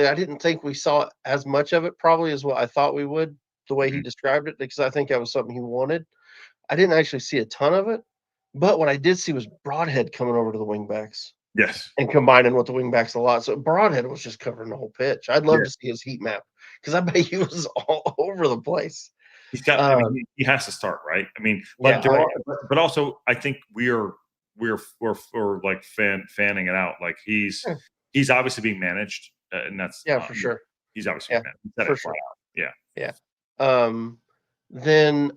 I didn't think we saw as much of it probably as what I thought we would, the way he described it, because I think that was something he wanted. I didn't actually see a ton of it, but what I did see was Broadhead coming over to the wing backs. Yes. and combining with the wing backs a lot. So Broadhead was just covering the whole pitch. I'd love Yeah. to see his heat map because I bet he was all over the place. He's got. I mean, he has to start, right? I mean, but Yeah, but also, I think we're like fanning it out. Like he's obviously being managed, and that's for sure. He's obviously Yeah, being managed. He said for it sure. flat out. Yeah. Then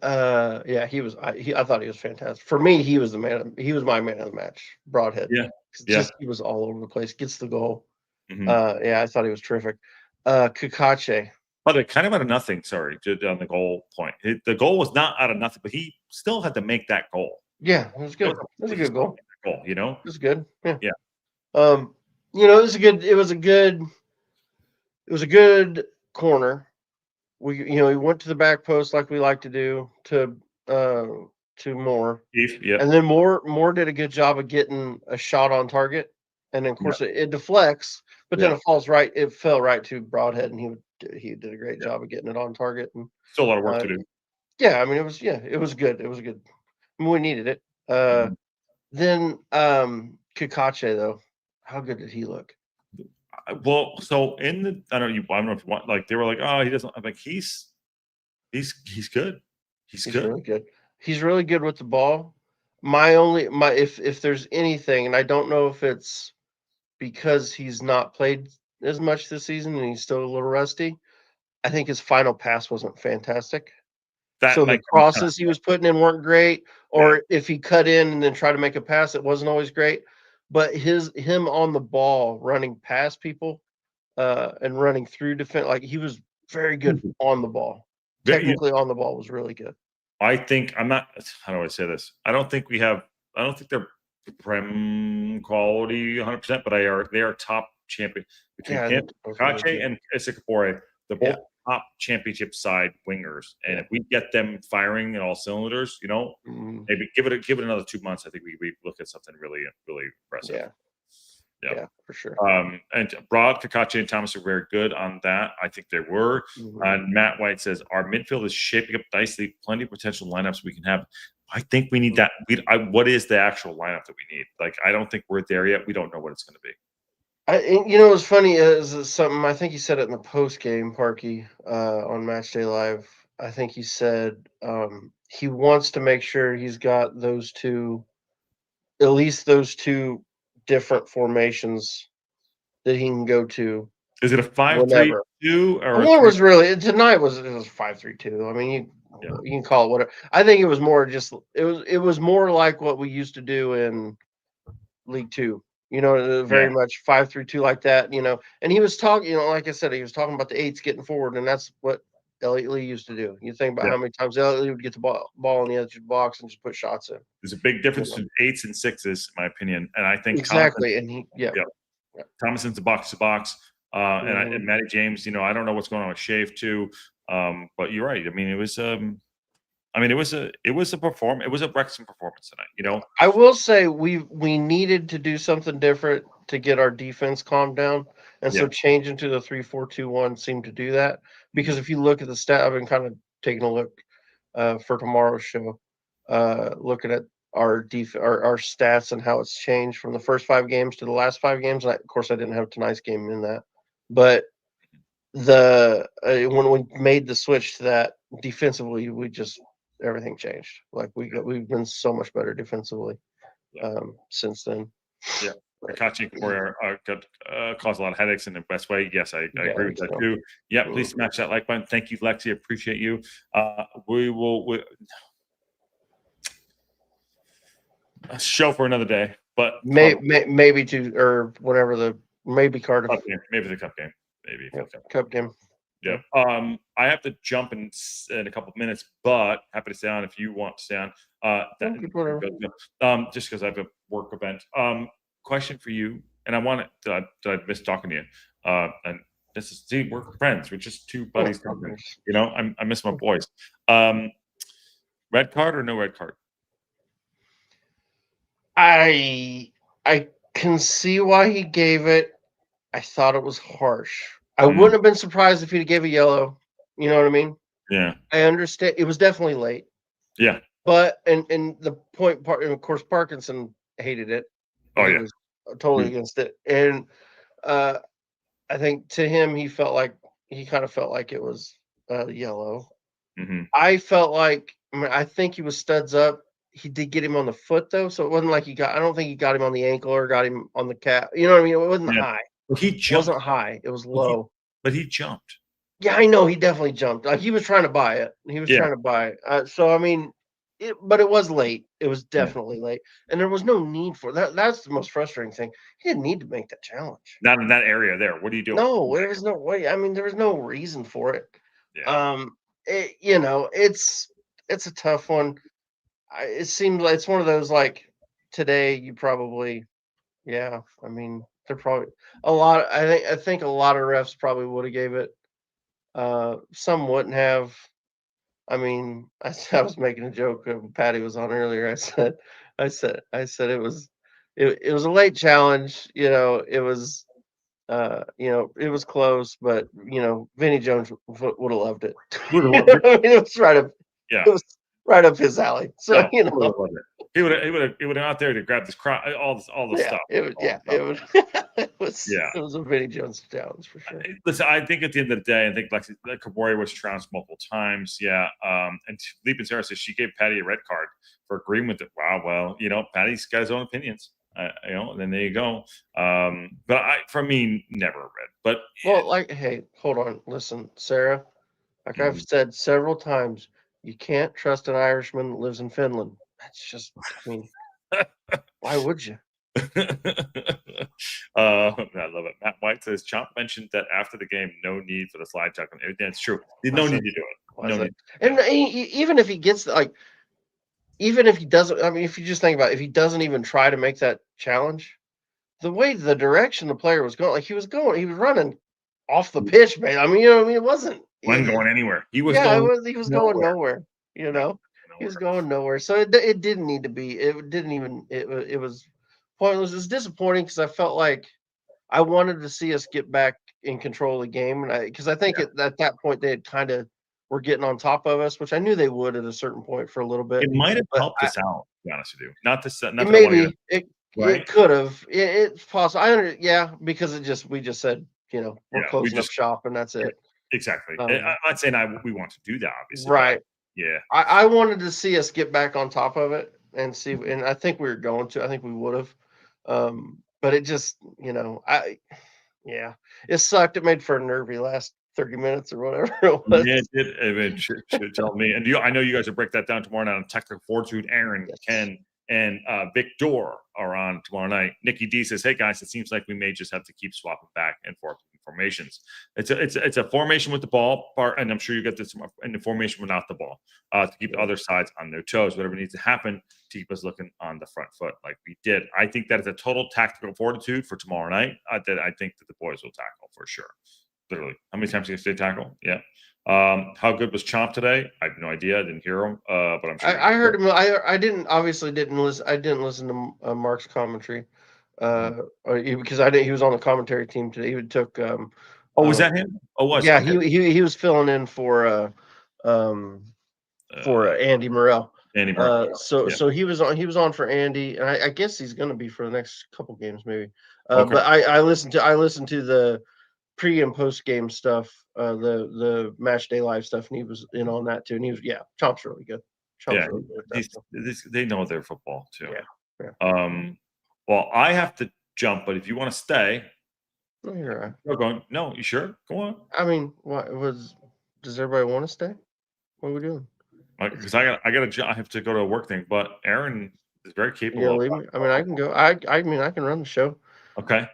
he was. I thought he was fantastic. For me, he was he was my man of the match. Broadhead. Yeah. Just he was all over the place. Gets the goal. Mhm. Yeah, I thought he was terrific. Kakache. By the way, kind of out of nothing. Sorry, on the goal point. The goal was not out of nothing, but he still had to make that goal. Yeah, it was good. It was a good goal. You know, it was good. Yeah. Yeah. It was a good. It was a good. It was a good corner. We went to the back post like we like to do to Moore. Yeah. And then Moore did a good job of getting a shot on target. And then of course it deflects, but then it fell right to Broadhead, and he did a great job of getting it on target. And Still a lot of work to do. yeah, I mean it was good. It was good. I mean, we needed it. Then Kakache though, how good did he look? Well, so I don't know if you want, like, they were like, oh, he doesn't. I'm like, he's good. He's good. Really good. He's really good with the ball. If there's anything, and I don't know if it's because he's not played as much this season and he's still a little rusty, I think his final pass wasn't fantastic. So the crosses he was putting in weren't great, or if he cut in and then tried to make a pass, it wasn't always great. But him on the ball, running past people, and running through defense, like he was very good on the ball. Technically on the ball was really good. I think I'm not. How do I say this? I don't think they're prem quality 100%, but they are top champion between him, Kache, and Isikapore. They're both top championship side wingers, and if we get them firing in all cylinders, maybe give it another 2 months. I think we look at something really impressive. Yeah, for sure. And Broad, Kakache, and Thomas are very good on that. I think they were. And Matt White says our midfield is shaping up nicely. Plenty of potential lineups we can have. I think we need that. What is the actual lineup that we need? Like, I don't think we're there yet. We don't know what it's going to be. What's funny is something I think he said it in the post game, Parky, on Matchday Live. I think he said he wants to make sure he's got at least those two different formations that he can go to. Is it a 5-3-2 or one was really tonight? It was 5-3-2. I mean, you can call it whatever. I think it was more it was more like what we used to do in League Two. Very much 5-3-2 like that. And he was talking. Like I said, he was talking about the eights getting forward, and that's what Elliot Lee used to do. You think about how many times Elliot Lee would get the ball in the edge of the box and just put shots in. There's a big difference between 8s and 6s, in my opinion, and I think exactly. Thomason's a box to box, and Matty James. I don't know what's going on with Shave too, but you're right. I mean, it was a performance. It was a Wrexham performance tonight. I will say we needed to do something different to get our defense calmed down, and so changing to the 3-4-2-1 seemed to do that. Because if you look at the stat, I've been kind of taking a look for tomorrow's show, looking at our stats and how it's changed from the first 5 games to the last 5 games. And of course, I didn't have tonight's game in that, but when we made the switch to that defensively, everything changed. Like we've been so much better defensively since then. Yeah. Kachi caused a lot of headaches in the best way. Yes, I agree with that too. Yeah, please smash that like button. Thank you, Lexi. Appreciate you. We will a show for another day, but maybe maybe Cardiff. Maybe the cup game. Maybe cup game. Yeah. I have to jump in a couple of minutes, but happy to stay on if you want to stay on. Just because I have a work event. Question for you, and I want it. Did I miss talking to you? And this is we're friends. We're just two buddies talking. I miss my boys. Red card or no red card? I can see why he gave it. I thought it was harsh. I wouldn't have been surprised if he'd gave a yellow. You know what I mean? Yeah. I understand. It was definitely late. Yeah. But and the point part, and of course, Parkinson hated it. Oh yeah. totally against it. And I think to him, he kind of felt like it was yellow. Mhm. I felt like, I think he was studs up. He did get him on the foot though, so it wasn't like I don't think he got him on the ankle or got him on the calf. You know what I mean? It wasn't Yeah. high. But he It jumped. wasn't high. It was But he- low. But he jumped. Yeah, I know he definitely jumped. Like he was trying to buy it. He was Yeah. trying to buy it. So I mean, but it was late. It was definitely late, and there was no need for that. That's the most frustrating thing. He didn't need to make that challenge. Not in that area there. What are you doing? No, there was no way. I mean, there was no reason for it. Yeah. It's a tough one. It seems like it's one of those like today. You probably, yeah. I mean, they're probably a lot. I think a lot of refs probably would have gave it. Some wouldn't have. I mean, I was making a joke. Patty was on earlier. I said it was a late challenge. It was. It was close, but Vinny Jones would have loved it. Would've I loved it. mean, it was right up. Yeah. It was right up his alley. So No, he would've loved it. He would have out there to grab this all the yeah, stuff. it was a Vinny Jones challenge for sure. Listen, I think at the end of the day, I think like Kabori was trounced multiple times. Yeah. And Leap and Sarah says she gave Patty a red card for agreeing with it. Wow. Well, Patty's got his own opinions. And then there you go. But for me, never a red. But Well, like, hey, hold on, listen, Sarah. Like I've said several times, you can't trust an Irishman that lives in Finland. That's just, I mean, why would you? I love it. Matt White says Chomp mentioned that after the game, no need for the slide tackle. That's true. No need to do it. No need. And even if he gets even if he doesn't, I mean, if you just think about it, if he doesn't even try to make that challenge, the direction the player was going, like he was running off the pitch, man. I mean, it wasn't Going anywhere. He was going nowhere. He was going nowhere. So it didn't need to be. It didn't even. It was pointless. It was disappointing because I felt like I wanted to see us get back in control of the game, and because I think at that point they had kind of were getting on top of us, which I knew they would at a certain point for a little bit. It might have helped us out. To be honest with you, not that maybe right? it could have. It's possible. Because we just said we're closing up shop and that's it. Exactly. I'm not saying we want to do that, obviously. Right. Yeah. I wanted to see us get back on top of it and see, and I think we were going to. I think we would have. But it just, it sucked. It made for a nervy last 30 minutes or whatever it was. Yeah, it did. Should tell me. And I know you guys will break that down tomorrow night on Technical Fortitude. Aaron, Ken, and Victor are on tomorrow night. Nikki D says, "Hey guys, it seems like we may just have to keep swapping back and forth formations. It's a formation with the ball part, and I'm sure you get this in the formation without the ball to keep the other sides on their toes. Whatever needs to happen to keep us looking on the front foot, like we did. I think that is a total tactical fortitude for tomorrow night. That I think that the boys will tackle for sure. Literally, how many times did they tackle? Yeah." How good was Chomp today? I have no idea. I didn't hear him, but I'm sure I heard him. I didn't listen. I didn't listen to Mark's commentary because he was on the commentary team today. He took. Was that him? Oh, was yeah. Okay. He was filling in for Andy Morrell. Andy Morrell. So he was on for Andy, and I guess he's going to be for the next couple games maybe. But I listened to the pre and post game stuff, the match day live stuff, and he was in on that too. And he was Chomp's really good. Really good they know their football too. Yeah. Well, I have to jump, but if you want to stay, no, you're right. We're going. No, you sure? Go on. I mean, does everybody want to stay? What are we doing? Because I have to go to a work thing, but Aaron is very capable. Leave me? I mean, I can go. I mean, I can run the show. Okay.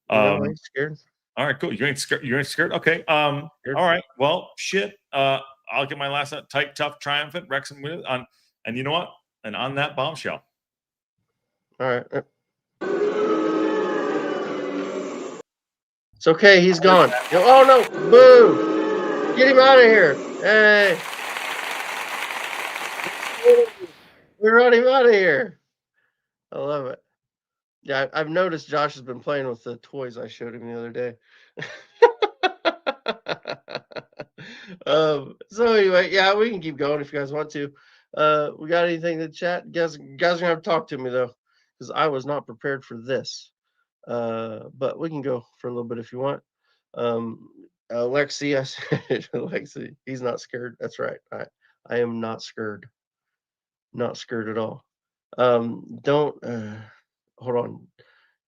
I ain't scared. All right, cool. You ain't scared. You ain't scared. Okay. All right. Well, shit. I'll get my last tight, tough, triumphant Wrexham with on, and you know what? And on that bombshell. All right. It's okay. He's gone. Oh no! Boo! Get him out of here! Hey! We run him out of here. I love it. Yeah, I've noticed Josh has been playing with the toys I showed him the other day. So anyway, yeah, we can keep going if you guys want to. We got anything to chat? You guys are gonna have to talk to me though, because I was not prepared for this. But we can go for a little bit if you want. Lexi, I said, Lexi, he's not scared. That's right. I am not scared. Not scared at all. Don't hold on.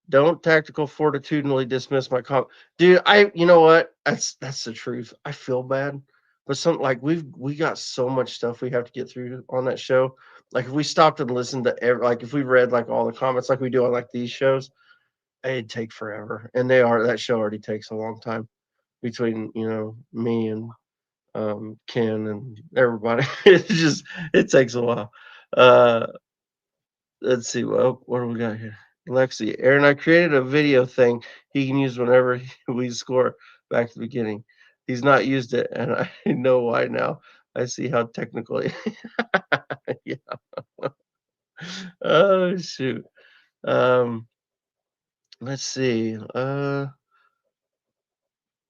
Don't tactical fortitudinally dismiss my comment, dude. You know what? That's the truth. I feel bad, but some like we got so much stuff we have to get through on that show. Like if we stopped and listened to like if we read like all the comments like we do on like these shows, it'd take forever. And that show already takes a long time between me and Ken and everybody. It takes a while. Uh, let's see. What do we got here? Lexi, Aaron, I created a video thing he can use whenever we score back to the beginning. He's not used it, and I know why now. I see how technically. Yeah. Oh shoot. Um, let's see.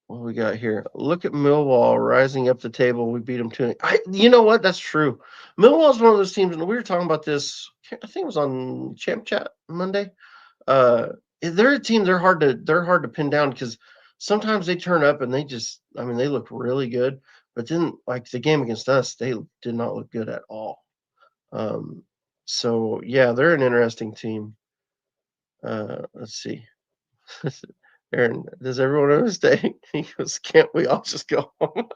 What we got here? Look at Millwall rising up the table. We beat them 2. You know what? That's true. Millwall's one of those teams, and we were talking about this. I think it was on Champ Chat Monday. They're a team. They're hard to pin down because sometimes they turn up and they look really good, but then like the game against us, they did not look good at all. So yeah, they're an interesting team. Let's see. Aaron, does everyone understand? He goes, can't we all just go home?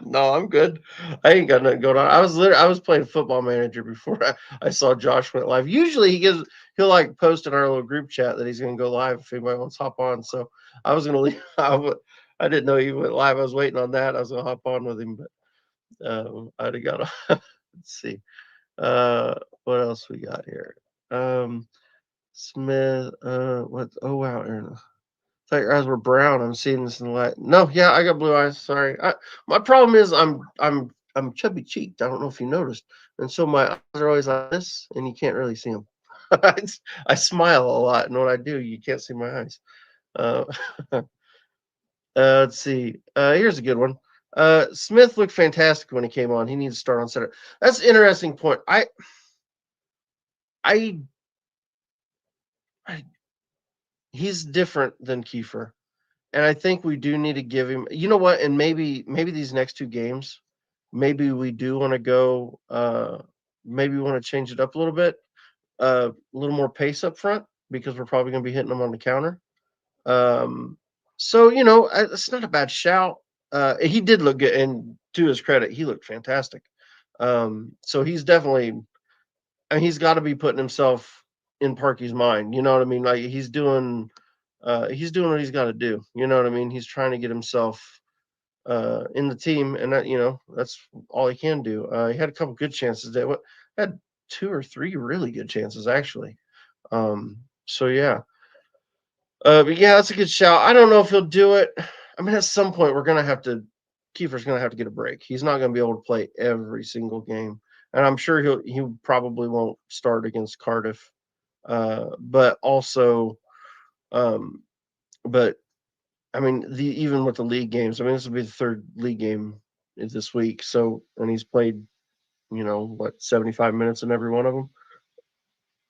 No, I'm good. I ain't got nothing going on. I was playing Football Manager before I saw Josh went live. Usually he'll like post in our little group chat that he's gonna go live if anybody wants to hop on. So I was gonna leave. I didn't know he went live. I was waiting on that. I was gonna hop on with him, but I'd have got on. Let's see. What else we got here? Smith, what? Oh wow, Aaron. Thought your eyes were brown. I'm seeing this in the light. No, yeah, I got blue eyes. Sorry. My problem is I'm chubby cheeked. I don't know if you noticed, and so my eyes are always like this, and you can't really see them. I smile a lot, and when I do, you can't see my eyes. Uh, let's see. Here's a good one. Smith looked fantastic when he came on. He needs to start on center. That's an interesting point. I he's different than Kiefer. And I think we do need to give him, you know what? And maybe these next 2 games, maybe we do want to go, maybe we want to change it up a little bit, a little more pace up front because we're probably going to be hitting them on the counter. So it's not a bad shout. He did look good, and to his credit, he looked fantastic. So he's definitely, I mean, he's got to be putting himself in Parky's mind. You know what I mean? Like he's doing what he's got to do. You know what I mean? He's trying to get himself in the team, and that's all he can do. He had a couple good chances. Had 2 or 3 really good chances actually. So yeah, but yeah, that's a good shout. I don't know if he'll do it. I mean, at some point we're gonna have to. Kiefer's gonna have to get a break. He's not gonna be able to play every single game, and I'm sure he probably won't start against Cardiff. But also, but I mean, even with the league games, I mean, this will be the 3rd league game this week. So, and he's played, 75 minutes in every one of them.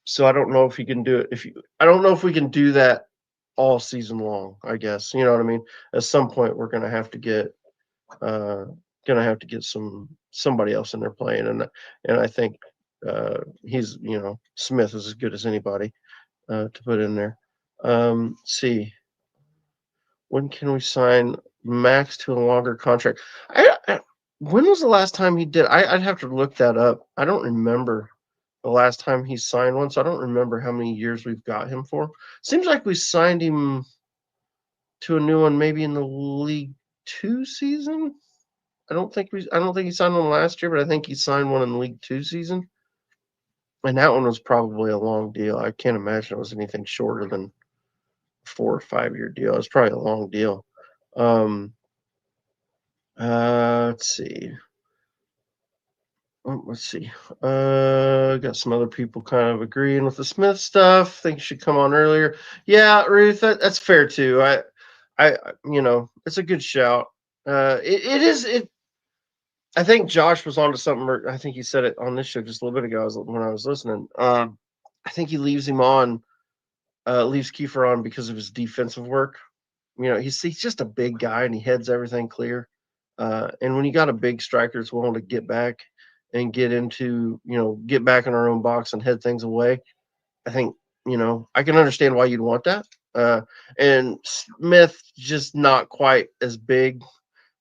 So I don't know if he can do it. I don't know if we can do that all season long. I guess you know what I mean. At some point, we're gonna have to get somebody else in there playing, and I think he's Smith is as good as anybody to put in there. See. When can we sign Max to a longer contract? When was the last time he did? I'd have to look that up. I don't remember the last time he signed one, so I don't remember how many years we've got him for. Seems like we signed him to a new one maybe in the League 2 season. I don't think he signed one last year, but I think he signed one in the League 2 season. And that one was probably a long deal. I can't imagine it was anything shorter than 4 or 5 year deal. It's probably a long deal. Let's see. Let's see. Got some other people kind of agreeing with the Smith stuff. Think he should come on earlier. Yeah, Ruth, that's fair too. It's a good shout. It is. I think Josh was onto something. I think he said it on this show just a little bit ago when I was listening. I think he leaves him on leaves Kiefer on because of his defensive work. He's just a big guy and he heads everything clear. And when you got a big striker that's willing to get back and get back in our own box and head things away, I think, I can understand why you'd want that. And Smith just not quite as big.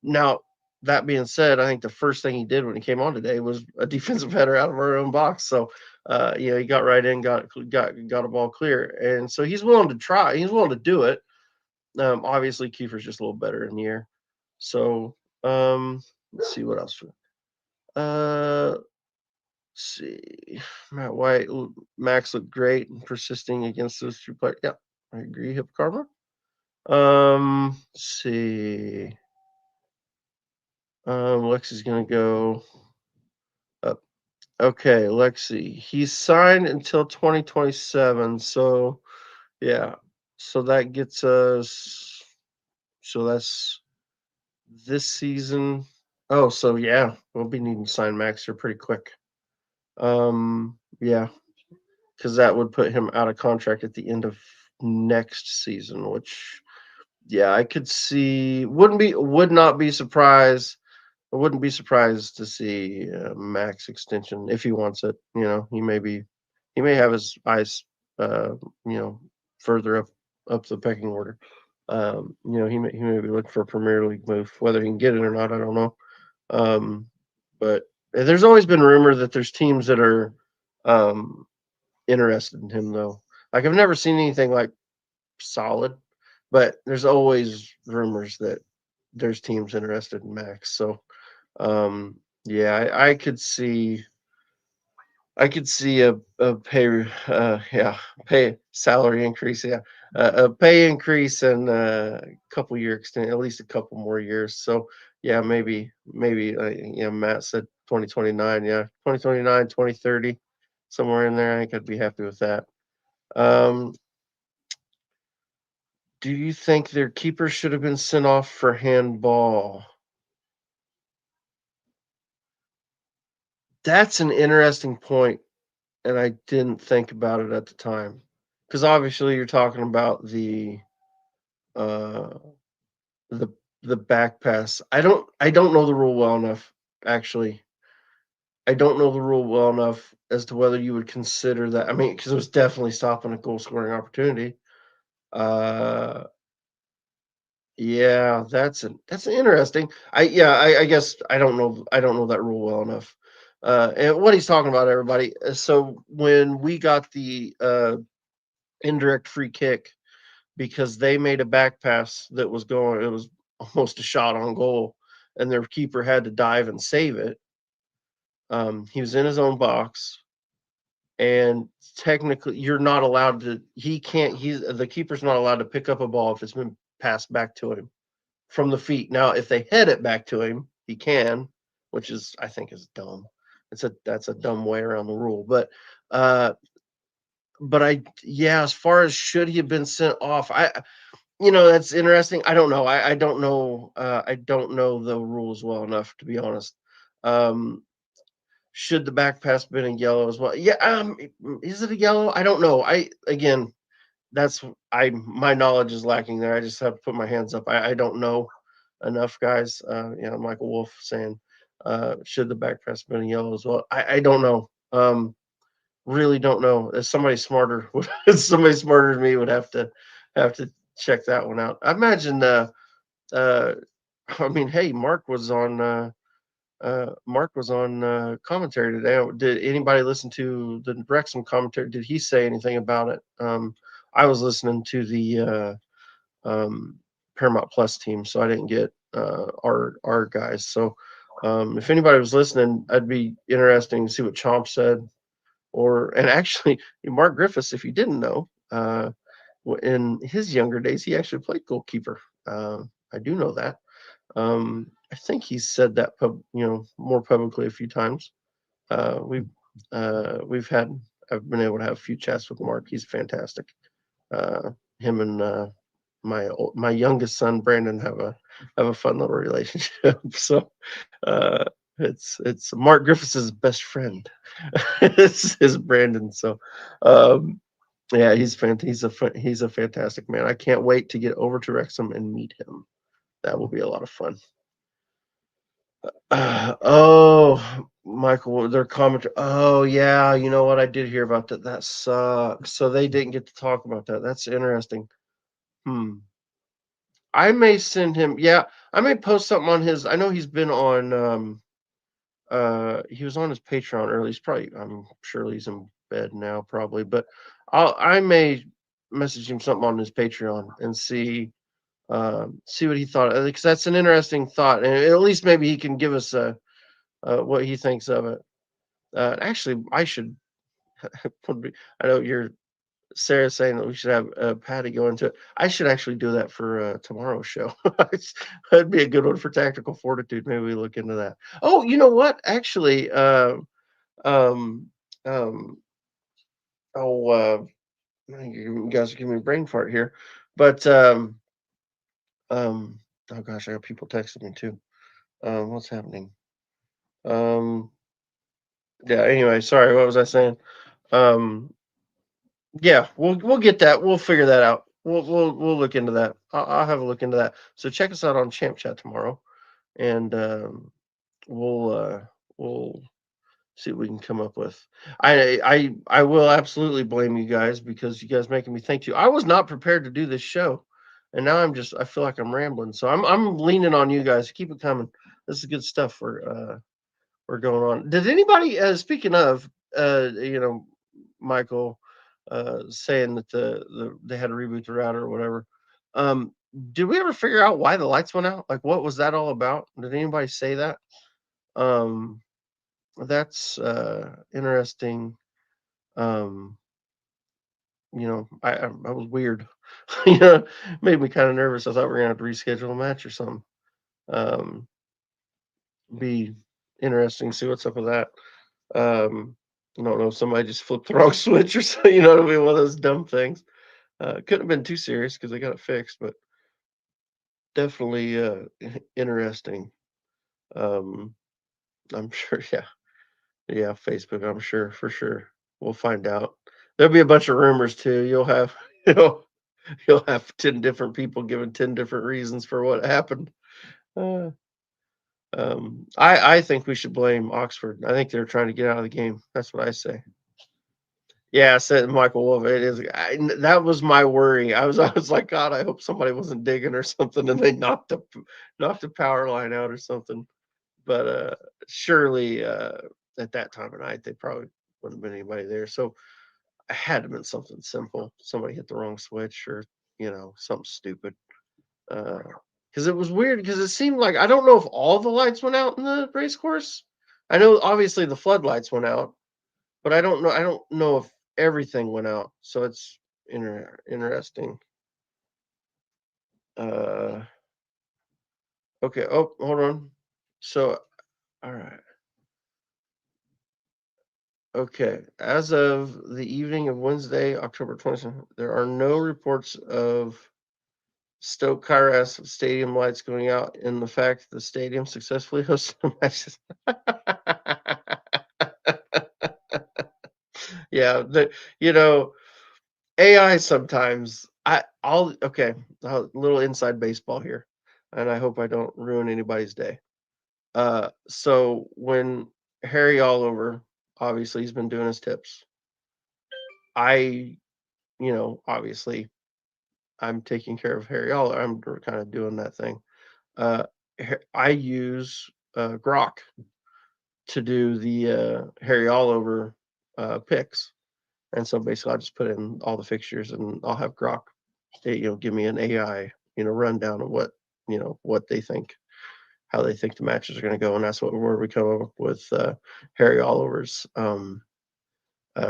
Now, that being said, I think the first thing he did when he came on today was a defensive header out of our own box. So, he got right in, got a ball clear, and so he's willing to try. He's willing to do it. Obviously, Kiefer's just a little better in the air. So, let's see what else. Let's see. Matt White, Max looked great and persisting against those two players. Yeah, I agree. Hip Karma. Let's see. Lexi's gonna go up. Okay, Lexi. He's signed until 2027. So yeah. So that gets us. So that's this season. Oh, so yeah, we'll be needing to sign Max here pretty quick. Yeah, because that would put him out of contract at the end of next season, which, yeah, I could see. Would not be surprised. I wouldn't be surprised to see a Max extension if he wants it. He may have his eyes, further up the pecking order. He may be looking for a Premier League move. Whether he can get it or not, I don't know. But there's always been rumor that there's teams that are interested in him, though. Like, I've never seen anything like solid, but there's always rumors that there's teams interested in Max. So, yeah, I could see a pay salary increase, a pay increase and a couple year extent, at least a couple more years. So yeah, maybe Matt said 2029, 2029, 2030, somewhere in there. I think I'd be happy with that. Do you think their keeper should have been sent off for handball? That's an interesting point, and I didn't think about it at the time, because obviously you're talking about uh, the the back pass. I don't know the rule well enough. Actually, I don't know the rule well enough as to whether you would consider that. I mean, because it was definitely stopping a goal scoring opportunity. Uh, yeah, that's interesting. I guess I don't know that rule well enough. And what he's talking about, everybody. So when we got the indirect free kick because they made a back pass that was going, it was almost a shot on goal, and their keeper had to dive and save it. He was in his own box, and technically, you're not allowed to. He can't. The keeper's not allowed to pick up a ball if it's been passed back to him from the feet. Now, if they head it back to him, he can, which I think is dumb. That's a dumb way around the rule. But as far as should he have been sent off, that's interesting. I don't know. I don't know. I don't know the rules well enough, to be honest. Should the back pass been a yellow as well? Yeah. Is it a yellow? I don't know. Again, my knowledge is lacking there. I just have to put my hands up. I don't know enough, guys. Michael Wolf saying, should the back pass been a yellow as well? I don't know. Really don't know. If somebody smarter than me would have to check that one out. I imagine. I mean, hey, Mark was on commentary today. Did anybody listen to the Wrexham commentary? Did he say anything about it? I was listening to the Paramount Plus team, so I didn't get our guys. So if anybody was listening, I'd be interesting to see what Chomp said. And actually, Mark Griffiths, if you didn't know, in his younger days, he actually played goalkeeper. I do know that. I think he's said that more publicly a few times. I've been able to have a few chats with Mark. He's fantastic. Him and my youngest son Brandon have a fun little relationship. So it's Mark Griffiths' best friend. It's Brandon. So Yeah, he's a fantastic man. I can't wait to get over to Wrexham and meet him. That will be a lot of fun. Oh, Michael, their comment. Oh, yeah. You know what? I did hear about that. That sucks. So they didn't get to talk about that. That's interesting. Hmm. I may send him. Yeah, I may post something on his. I know he's been on. He was on his Patreon early. He's probably. I'm sure he's in bed now, probably. But I may message him something on his Patreon and see what he thought, because that's an interesting thought, and at least maybe he can give us what he thinks of it. Actually, I should. I know you're Sarah's saying that we should have Patty go into it. I should actually do that for tomorrow's show. That'd be a good one for tactical fortitude. Maybe we look into that. Oh, you know what? Actually, um, um, oh, you guys are giving me a brain fart here, but um, oh gosh, I got people texting me too. What's happening? Um, yeah. Anyway, sorry. What was I saying? Um, Yeah, we'll get that. We'll figure that out. We'll look into that. I'll have a look into that. So check us out on Champ Chat tomorrow, and we'll see what we can come up with. I will absolutely blame you guys, because you guys making me think too. I was not prepared to do this show, and now I feel like I'm rambling. So I'm leaning on you guys. Keep it coming. This is good stuff we're going on. Did anybody speaking of Michael saying that they had to reboot the router or whatever. Um, did we ever figure out why the lights went out? Like, what was that all about? Did anybody say that? Um, that's interesting. Um, I was weird. Made me kind of nervous. I thought we were gonna have to reschedule a match or something. Um, be interesting to see what's up with that. I don't know if somebody just flipped the wrong switch or something. It'll be one of those dumb things. Couldn't have been too serious because they got it fixed, but definitely interesting. Um, I'm sure, yeah, Facebook. I'm sure for sure we'll find out. There'll be a bunch of rumors too. You know, you'll have 10 different people giving 10 different reasons for what happened. Uh, I think we should blame Oxford. I think they're trying to get out of the game. That's what I say. Yeah, said Michael Wolff. It is. That was my worry. I was like, God, I hope somebody wasn't digging or something, and they knocked the power line out or something. But surely at that time of night, they probably wouldn't have been anybody there. So it had to have been something simple. Somebody hit the wrong switch, or something stupid. Because it was weird. Because it seemed like, I don't know if all the lights went out in the race course. I know obviously the floodlights went out, but I don't know. I don't know if everything went out. So it's interesting. Uh, okay. Oh, hold on. So, all right. Okay. As of the evening of Wednesday, October 27th, there are no reports of Stoke Kairos stadium lights going out, in the fact the stadium successfully hosted matches. Yeah, you know, AI sometimes. I'll okay. A little inside baseball here, and I hope I don't ruin anybody's day. So when Harry Allover, obviously he's been doing his tips. I, obviously I'm taking care of Harry Allover. I'm kind of doing that thing. Uh, I use Grok to do the Harry Allover picks. And so basically, I just put in all the fixtures, and I'll have Grok, give me an AI, rundown of what they think, how they think the matches are going to go, and that's where we come up with Harry Oliver's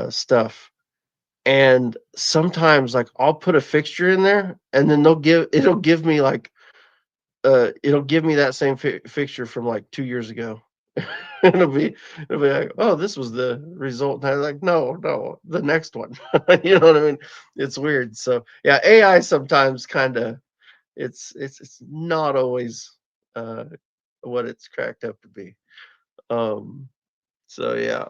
stuff. And sometimes, like, I'll put a fixture in there, and then it'll give me that same fixture from like 2 years ago. it'll be like, oh, this was the result. And I'm like, no, the next one. You know what I mean? It's weird. So yeah, AI sometimes kind of it's not always uh what it's cracked up to be. So yeah.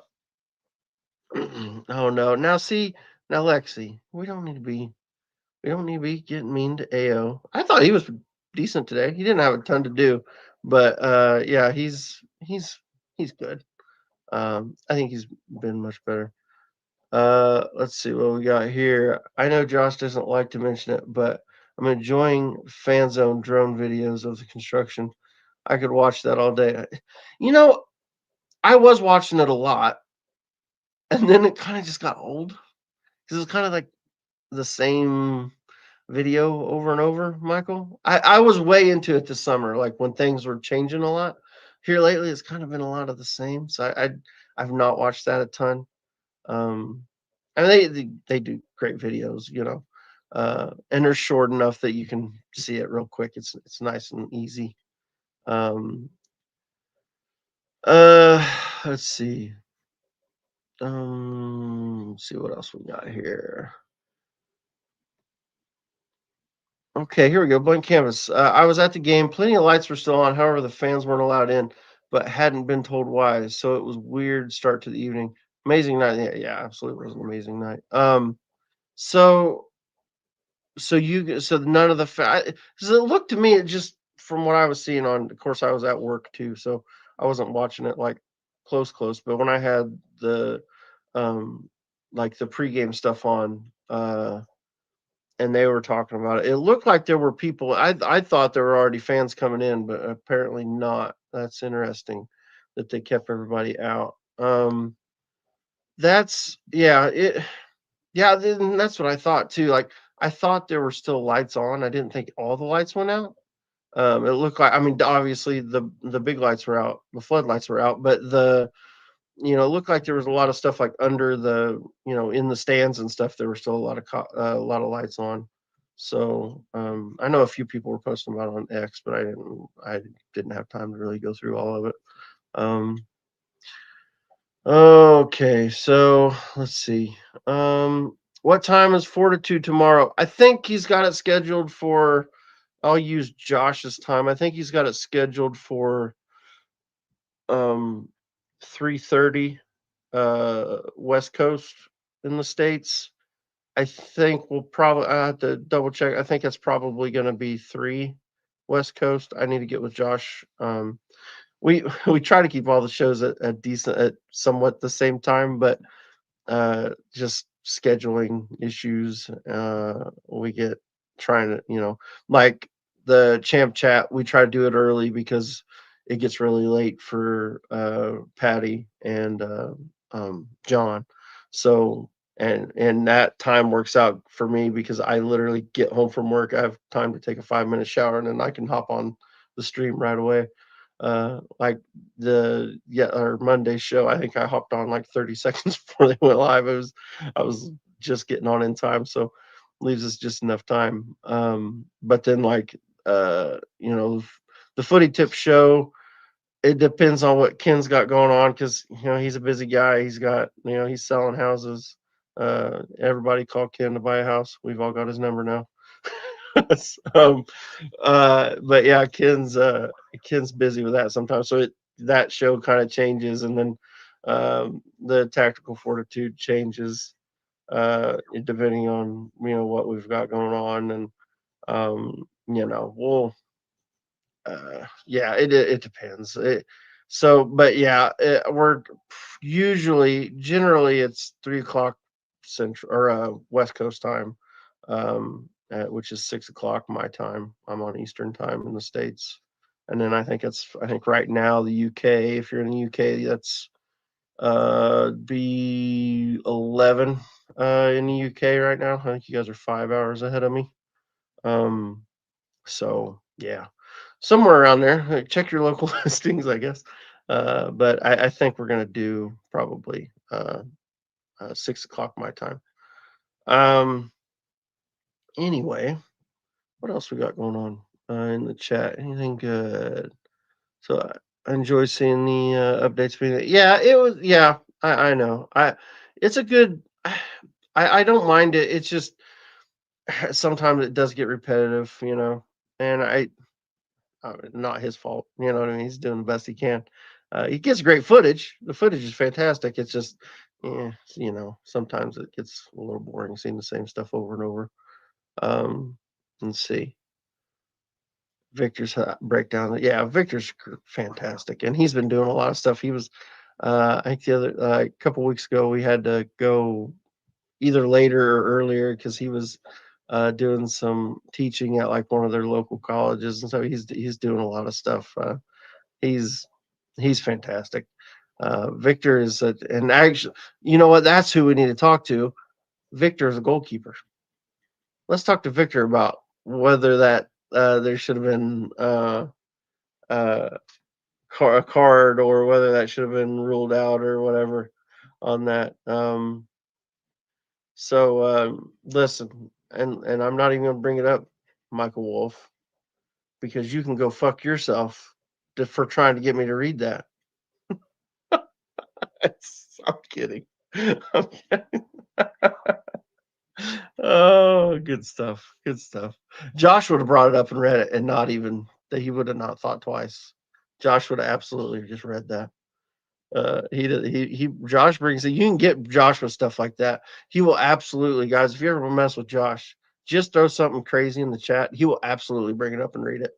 Oh no. Now see, Now, Lexi, we don't need to be getting mean to AO. I thought he was decent today. He didn't have a ton to do, but yeah, he's good. I think he's been much better. Let's see what we got here. I know Josh doesn't like to mention it, but I'm enjoying fan zone drone videos of the construction. I could watch that all day. You know, I was watching it a lot, and then it kind of just got old because it's kind of like the same video over and over, Michael. I was way into it this summer, like when things were changing a lot. Here lately, it's kind of been a lot of the same. So I've not watched that a ton. Um, I mean, they do great videos, and they're short enough that you can see it real quick. It's nice and easy. Um, uh, let's see. Let's see what else we got here. Okay, here we go. Blank canvas. I was at the game. Plenty of lights were still on. However, the fans weren't allowed in, but hadn't been told why. So it was weird start to the evening. Amazing night. Yeah, absolutely was an amazing night. So so none of the because it looked to me, it just from what I was seeing on. Of course, I was at work too, so I wasn't watching it like close. But when I had the like the pregame stuff on, and they were talking about it. It looked like there were people. I thought there were already fans coming in, but apparently not. That's interesting that they kept everybody out. That's yeah, that's what I thought too. Like I thought there were still lights on. I didn't think all the lights went out. It looked like, I mean, obviously the big lights were out, the floodlights were out, but it looked like there was a lot of stuff like under in the stands and stuff. There were still a lot of lights on. So I know a few people were posting about it on X, but I didn't have time to really go through all of it. Okay, so let's see. What time is Fortitude tomorrow? I think he's got it scheduled for. I'll use Josh's time. I think he's got it scheduled for 3:30 West Coast in the States. I think I have to double check. I think it's probably going to be 3 West Coast. I need to get with Josh. We we try to keep all the shows at somewhat the same time, but just scheduling issues. We get trying to, like the champ chat, we try to do it early because it gets really late for Patty and John. So and that time works out for me because I literally get home from work. I have time to take a 5-minute shower and then I can hop on the stream right away. Like our Monday show, I think I hopped on like 30 seconds before they went live. I was just getting on in time, so leaves us just enough time. But then the footy tip show, it depends on what Ken's got going on because he's a busy guy. He's selling houses. Everybody call Ken to buy a house. We've all got his number now. um, but yeah, Ken's busy with that sometimes. So that show kind of changes, and then the tactical fortitude changes depending on what we've got going on, and we'll it depends. But yeah, we're generally it's 3 o'clock central or West Coast time. Which is 6 o'clock my time. I'm on Eastern time in the States. And then I think right now the UK, if you're in the UK, that's be 11 in the UK right now. I think you guys are 5 hours ahead of me. So yeah, somewhere around there. Check your local listings, I guess. But I think we're gonna do probably 6 o'clock my time. Anyway, what else we got going on in the chat? Anything good? So I enjoy seeing the updates. Yeah, it was. Yeah, I know. It's a good. I don't mind it. It's just sometimes it does get repetitive, and not his fault. You know what I mean? He's doing the best he can. He gets great footage. The footage is fantastic. It's just sometimes it gets a little boring seeing the same stuff over and over. Let's see. Victor's breakdown. Yeah, Victor's fantastic, and he's been doing a lot of stuff. He was, I think the other couple weeks ago, we had to go either later or earlier because he was doing some teaching at like one of their local colleges, and so he's doing a lot of stuff. He's he's fantastic. Victor is, and actually, you know what? That's who we need to talk to. Victor is a goalkeeper. Let's talk to Victor about whether that there should have been uh, a card or whether that should have been ruled out or whatever on that. Listen, and I'm not even going to bring it up, Michael Wolf, because you can go fuck yourself for trying to get me to read that. I'm kidding. I'm kidding. Oh, good stuff. Good stuff. Josh would have brought it up and read it and not even that he would have not thought twice. Josh would have absolutely just read that. Josh brings it. You can get Josh with stuff like that. He will absolutely, guys, if you ever mess with Josh, just throw something crazy in the chat. He will absolutely bring it up and read it.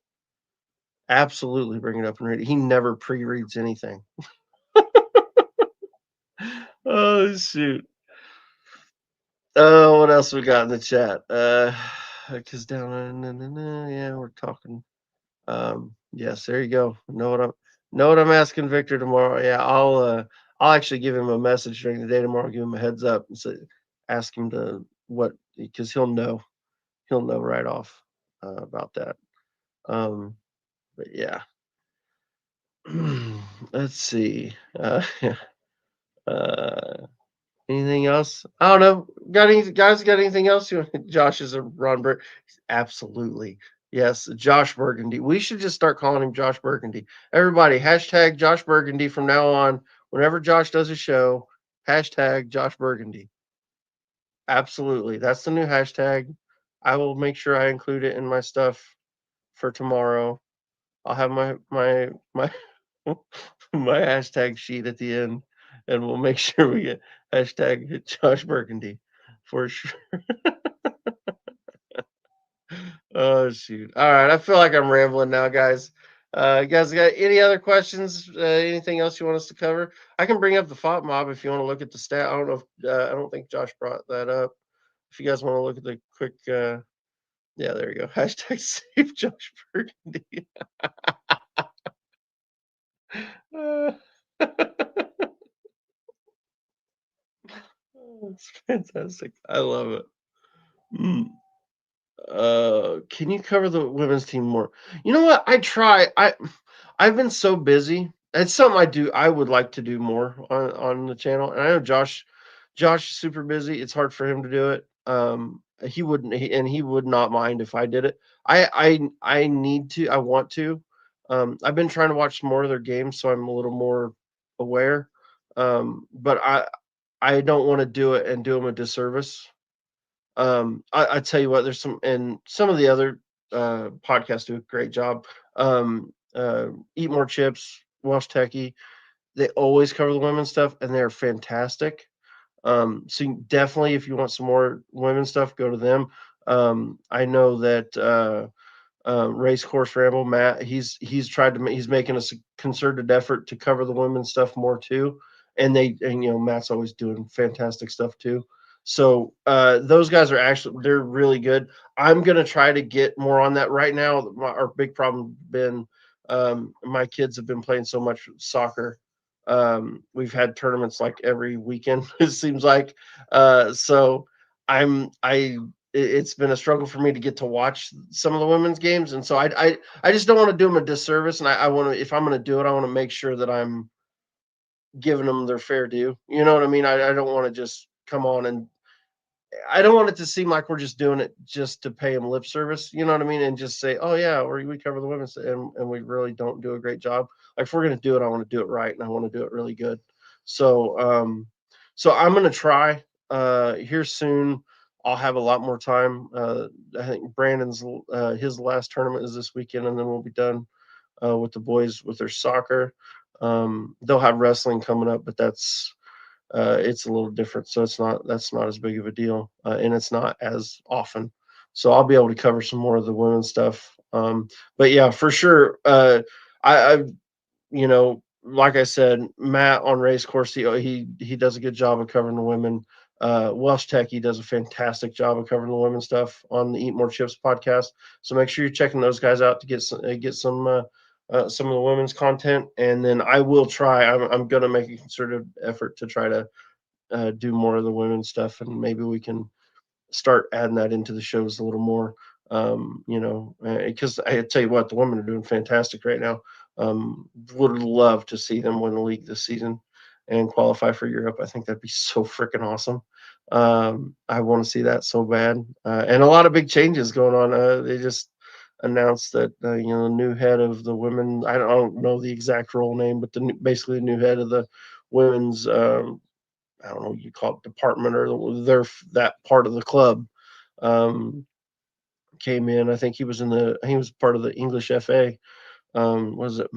Absolutely bring it up and read it. He never pre-reads anything. Oh shoot. Oh, what else we got in the chat? Because yeah, we're talking. Yes, there you go. Know what I'm asking Victor tomorrow. Yeah, I'll actually give him a message during the day tomorrow. Give him a heads up and say, ask him to what because he'll know right off about that. But yeah. Let's see. Uh, Anything else? I don't know. Got any guys? Got anything else? Josh is a Ron Burgundy. Absolutely. Yes, Josh Burgundy. We should just start calling him Josh Burgundy. Everybody, hashtag Josh Burgundy from now on. Whenever Josh does a show, hashtag Josh Burgundy. Absolutely. That's the new hashtag. I will make sure I include it in my stuff for tomorrow. I'll have my my hashtag sheet at the end, and we'll make sure we get hashtag Josh Burgundy for sure. Oh shoot! All right, I feel like I'm rambling now, guys. Guys, got any other questions? Anything else you want us to cover? I can bring up the FOP mob if you want to look at the stat. I don't know if I don't think Josh brought that up. If you guys want to look at the quick, yeah, there you go. Hashtag save Josh Burgundy. It's fantastic. I love it. Mm. Can you cover the women's team more? You know what? I try. I've been so busy. It's something I would like to do more on the channel. And I know Josh is super busy. It's hard for him to do it. He wouldn't, and he would not mind if I did it. I need to. I want to. I've been trying to watch more of their games, so I'm a little more aware. But I don't want to do it and do them a disservice. I tell you what, there's some of the other podcasts do a great job. Eat More Chips, Welsh Techie, they always cover the women's stuff, and they're fantastic. So definitely, if you want some more women's stuff, go to them. I know that Race Course Ramble, Matt, he's he's making a concerted effort to cover the women's stuff more too, and Matt's always doing fantastic stuff too. So those guys are they're really good. I'm gonna try to get more on that right now. Our big problem been my kids have been playing so much soccer. We've had tournaments like every weekend. It seems like so. It's been a struggle for me to get to watch some of the women's games, and so I just don't want to do them a disservice. And I want to, if I'm going to do it, I want to make sure that I'm giving them their fair due. You know what I mean? I don't want to just come on and I don't want it to seem like we're just doing it just to pay them lip service. You know what I mean? And just say, oh yeah, we cover the women's, and we really don't do a great job. Like if we're going to do it, I want to do it right, and I want to do it really good. So I'm going to try here soon. I'll have a lot more time. I think Brandon's his last tournament is this weekend, and then we'll be done with the boys with their soccer. They'll have wrestling coming up, but that's it's a little different. So that's not as big of a deal, and it's not as often. So I'll be able to cover some more of the women's stuff. But yeah, for sure. I like I said, Matt on Race Course, he does a good job of covering the women. Welsh Tech, he does a fantastic job of covering the women's stuff on the Eat More Chips podcast. So make sure you're checking those guys out to get some of the women's content. And then I will try. I'm going to make a concerted effort to try to do more of the women's stuff, and maybe we can start adding that into the shows a little more. Because I tell you what, the women are doing fantastic right now. Would love to see them win the league this season and qualify for Europe. I think that'd be so freaking awesome. I want to see that so bad. And a lot of big changes going on. They just announced that the new head of the women. I don't know the exact role name, but basically the new head of the women's. I don't know, you call it department or that part of the club, came in. I think he was part of the English FA. Was it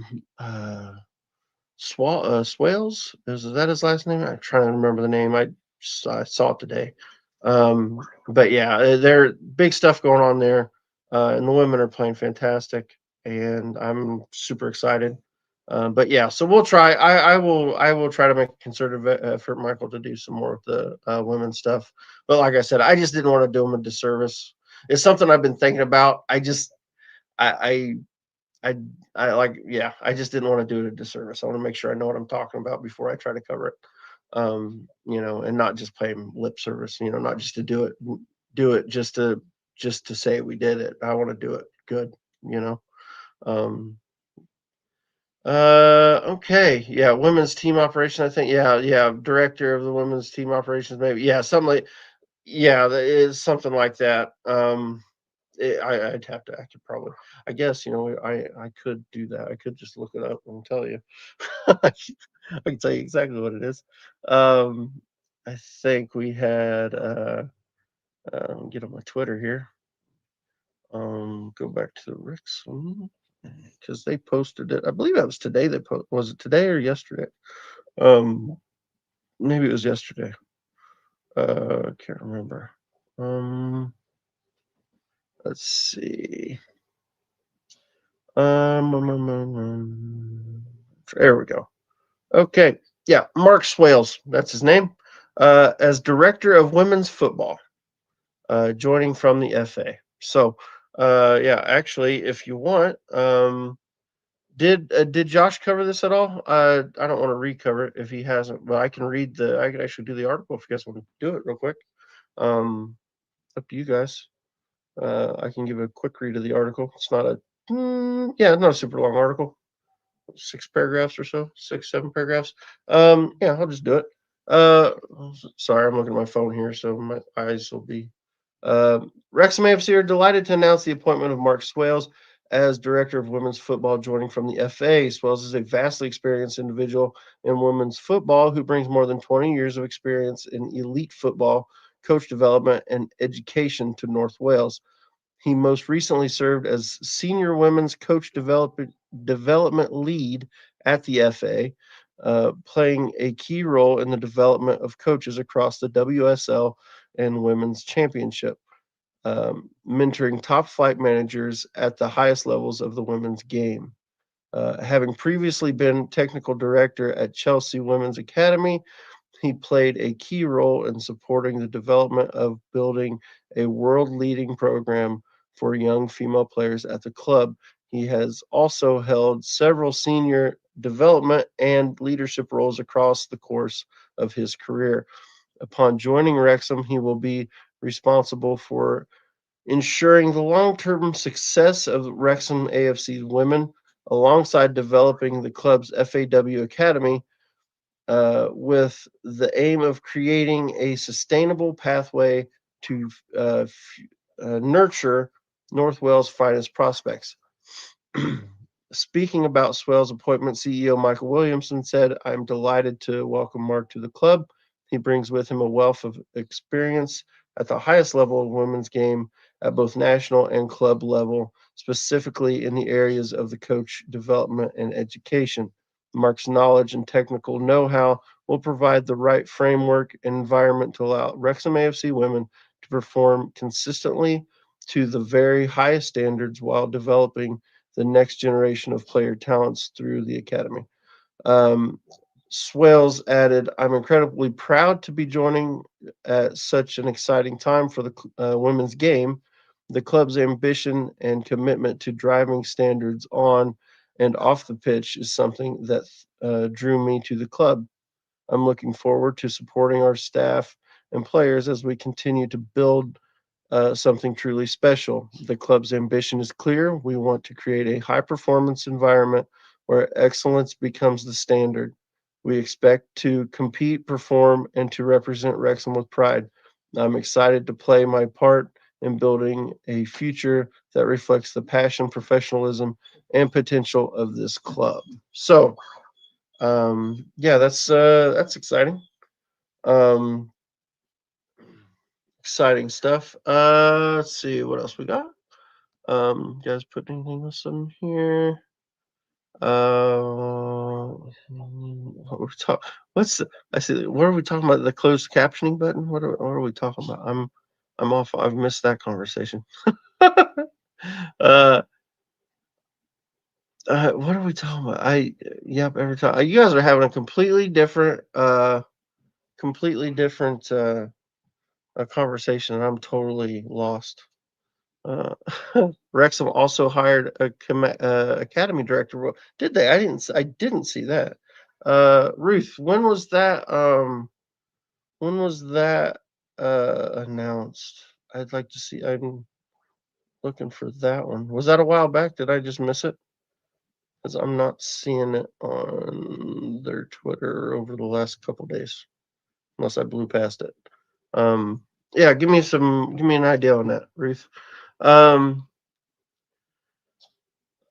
Swales? Is that his last name? I'm trying to remember the name. I saw it today. But yeah, there big stuff going on there, and the women are playing fantastic, and I'm super excited. But yeah, so we'll try. I will try to make a concerted effort, Michael, to do some more of the women's stuff. But like I said, I just didn't want to do them a disservice. It's something I've been thinking about. I just I I just didn't want to do it a disservice. I want to make sure I know what I'm talking about before I try to cover it. And not just play lip service. Not just to do it just to say we did it. I want to do it good. You know. Um, okay. Yeah. Women's team operation. I think. Yeah. Yeah. Director of the women's team operations. Maybe. Yeah. Something like. Yeah. That is something like that. I'd have to. I could probably. I guess I could do that. I could just look it up and tell you. I can tell you exactly what it is. I think we had. Get on my Twitter here. Go back to the Wrexham because they posted it. I believe that was today. Was it today or yesterday? Maybe it was yesterday. Can't remember. Let's see. There we go. Okay. Yeah, Mark Swales, that's his name. As director of women's football, joining from the FA. So, yeah, actually, if you want, did Josh cover this at all? I don't want to recover it if he hasn't, but I can actually do the article if you guys want to do it real quick. Up to you guys. I can give a quick read of the article. It's not not a super long article. 6 paragraphs or so, 6, 7 paragraphs. Yeah, I'll just do it. Sorry, I'm looking at my phone here, so my eyes will be. Wrexham AFC are delighted to announce the appointment of Mark Swales as director of women's football, joining from the FA. Swales is a vastly experienced individual in women's football who brings more than 20 years of experience in elite football, coach development, and education to North Wales. He most recently served as senior women's coach development lead at the FA, playing a key role in the development of coaches across the WSL and Women's Championship, mentoring top flight managers at the highest levels of the women's game. Having previously been technical director at Chelsea Women's Academy, he played a key role in supporting the development of building a world-leading program for young female players at the club. He has also held several senior development and leadership roles across the course of his career. Upon joining Wrexham, he will be responsible for ensuring the long-term success of Wrexham AFC's women, alongside developing the club's FAW Academy, with the aim of creating a sustainable pathway to nurture North Wales' finest prospects. Speaking about Swales' appointment, CEO Michael Williamson said, "I'm delighted to welcome Mark to the club. He brings with him a wealth of experience at the highest level of women's game at both national and club level, specifically in the areas of the coach development and education. Mark's knowledge and technical know-how will provide the right framework and environment to allow Wrexham AFC women to perform consistently to the very highest standards while developing the next generation of player talents through the academy. Um, Swales added, I'm incredibly proud to be joining at such an exciting time for the women's game. The club's ambition and commitment to driving standards on and off the pitch is something that drew me to the club. I'm looking forward to supporting our staff and players as we continue to build something truly special. The club's ambition is clear. We want to create a high performance environment where excellence becomes the standard. We expect to compete, perform, and to represent Wrexham with pride. I'm excited to play my part in building a future that reflects the passion, professionalism, and potential of this club. So, yeah, that's exciting. Um, Exciting stuff. Let's see what else we got. You guys put anything else in here? What we talk? What's the, I see? What are we talking about? The closed captioning button? What are we talking about? I'm off. I've missed that conversation. uh, what are we talking about? Yep. Every time you guys are having a completely different a conversation, and I'm totally lost. Uh, Wrexham also hired a academy director. Well, did they? I didn't see that. Ruth, when was that? When was that announced? I'd like to see. I'm looking for that one. Was that a while back? Did I just miss it? Because I'm not seeing it on their Twitter over the last couple days, unless I blew past it. Yeah, give me an idea on that, Ruth.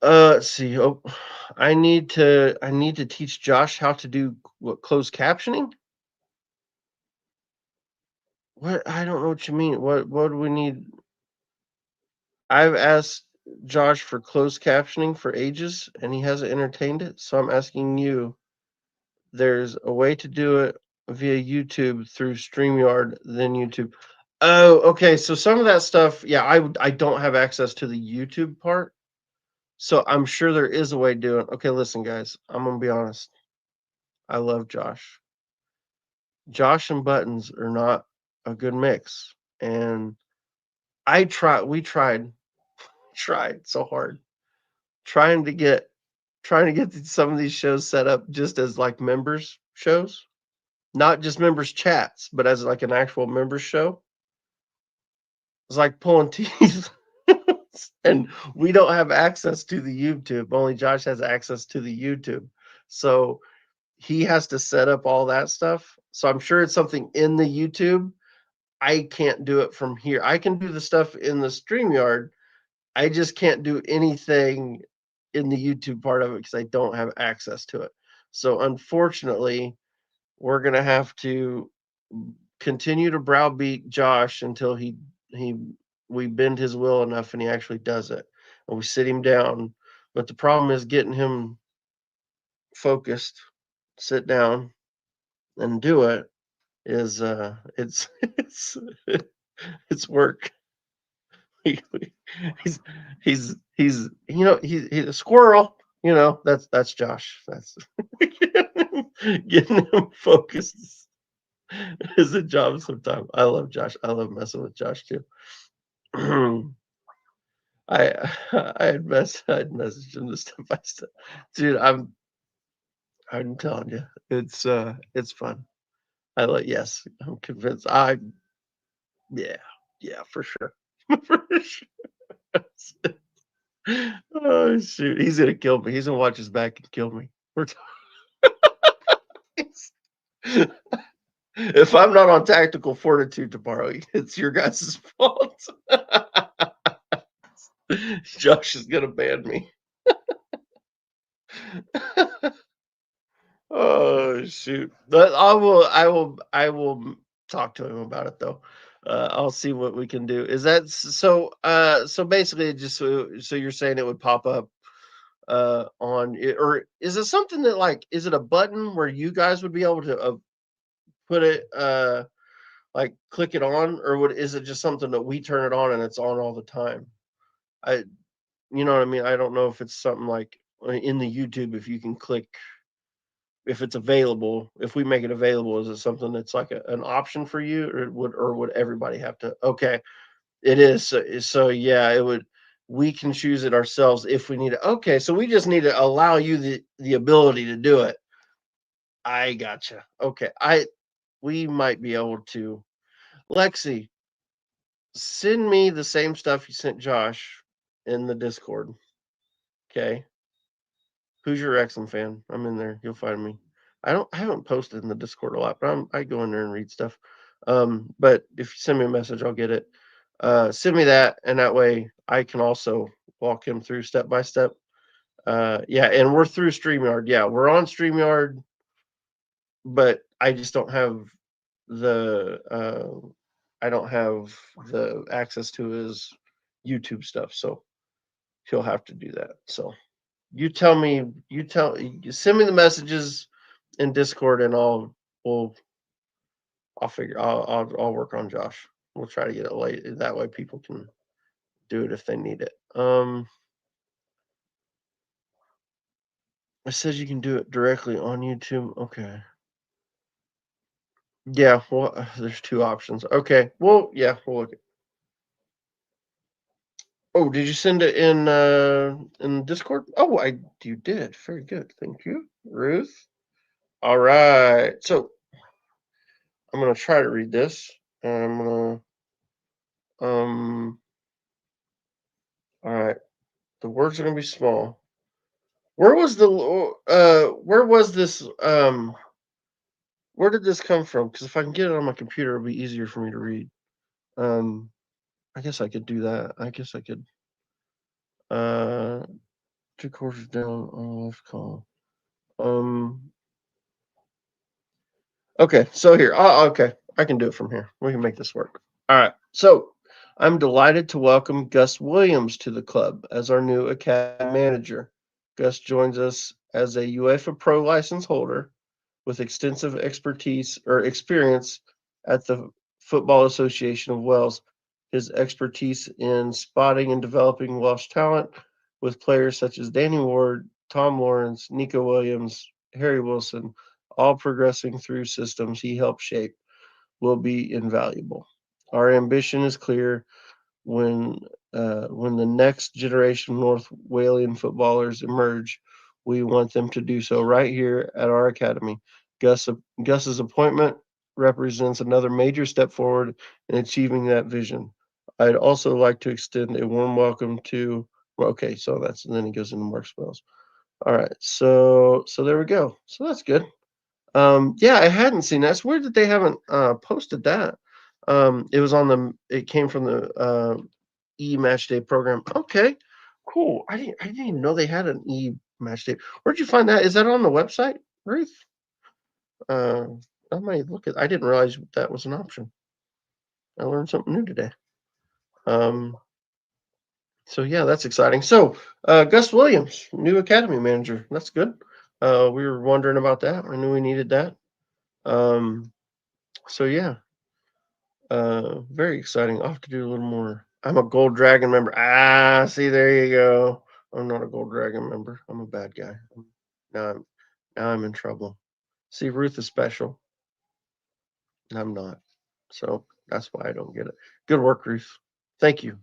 Let's see. Oh, I need to teach Josh how to do what, closed captioning? What? I don't know what you mean. What do we need? I've asked Josh for closed captioning for ages and he hasn't entertained it. So I'm asking you, there's a way to do it via YouTube through StreamYard, then YouTube. Oh, okay. So some of that stuff, yeah, I don't have access to the YouTube part. So I'm sure there is a way to do it. Okay, listen, guys, I'm gonna be honest. I love Josh. Josh and Buttons are not a good mix. And we tried so hard trying to get some of these shows set up just as like members shows, not just members chats, but as like an actual members show. It's like pulling teeth. And we don't have access to the YouTube. Only Josh has access to the YouTube. So he has to set up all that stuff. So I'm sure it's something in the YouTube. I can't do it from here. I can do the stuff in the StreamYard. I just can't do anything in the YouTube part of it because I don't have access to it. So unfortunately, we're gonna have to continue to browbeat Josh until we bend his will enough and he actually does it. And we sit him down. But the problem is getting him focused, sit down and do it is it's work. he's he's he's a squirrel. That's Josh. That's getting him focused is a job sometimes. I love Josh. I love messing with Josh too. I'd message him this step by step. Dude, I'm telling you, it's fun. Yes, I'm convinced. Yeah, for sure. For sure. Oh shoot, he's gonna kill me. He's gonna watch his back and kill me. If I'm not on tactical fortitude tomorrow, it's your guys' fault. Josh is gonna ban me. Oh shoot! But I will talk to him about it though. I'll see what we can do. Is that so? So basically, just so you're saying it would pop up on it, or is it something that like, is it a button where you guys would be able to put it, like click it on, or is it just something that we turn it on and it's on all the time? I, you know what I mean? I don't know if it's something like in the YouTube, if you can click, if it's available, if we make it available, is it something that's like an option for you, or would everybody have to? Okay, it is. So yeah, it would. We can choose it ourselves if we need it. Okay, so we just need to allow you the ability to do it. I gotcha. Okay, we might be able to. Lexi, send me the same stuff you sent Josh in the Discord. Okay. Who's your Wrexham fan? I'm in there. You'll find me. I haven't posted in the Discord a lot, but I go in there and read stuff. But if you send me a message, I'll get it. Send me that, and that way I can also walk him through step by step. Yeah, and we're through StreamYard. Yeah, we're on StreamYard, but I just don't have the I don't have the access to his YouTube stuff, so he'll have to do that. So you send me the messages in Discord, and I'll figure I'll work on Josh. We'll try to get it late. That way people can do it if they need it. It says you can do it directly on YouTube. Okay. Yeah, well, there's two options. Okay. Well, yeah, we'll look at. Oh, did you send it in Discord? Oh, you did. Very good. Thank you, Ruth. All right. So I'm gonna try to read this. And I'm gonna all right. The words are gonna be small. Where was this where did this come from? Because if I can get it on my computer, it'll be easier for me to read. Um I guess I could do that. I guess I could uh 2 quarters down on left column. Okay, so here. Okay, I can do it from here. We can make this work. All right. So I'm delighted to welcome Gus Williams to the club as our new academy manager. Gus joins us as a UEFA Pro license holder with extensive expertise or experience at the Football Association of Wales. His expertise in spotting and developing Welsh talent with players such as Danny Ward, Tom Lawrence, Nico Williams, Harry Wilson, all progressing through systems he helped shape, will be invaluable. Our ambition is clear. When when the next generation of North Walian footballers emerge, we want them to do so right here at our academy. Gus's appointment represents another major step forward in achieving that vision. I'd also like to extend a warm welcome to. Okay, so that's, and then he goes into Mark Spells. All right, so there we go. So that's good. Yeah, I hadn't seen that. It's weird that they haven't posted that. It came from the e-match day program. Okay, cool. I didn't even know they had an e-match day. Where'd you find that? Is that on the website, Ruth? I might look at. I didn't realize that was an option. I learned something new today. So yeah, that's exciting. So Gus Williams, new academy manager. That's good. We were wondering about that. I knew we needed that. So yeah, very exciting. I'll have to do a little more. I'm a Gold Dragon member. See, there you go. I'm not a Gold Dragon member. I'm a bad guy. Now I'm in trouble. See, Ruth is special, and I'm not. So that's why I don't get it. Good work, Ruth. Thank you.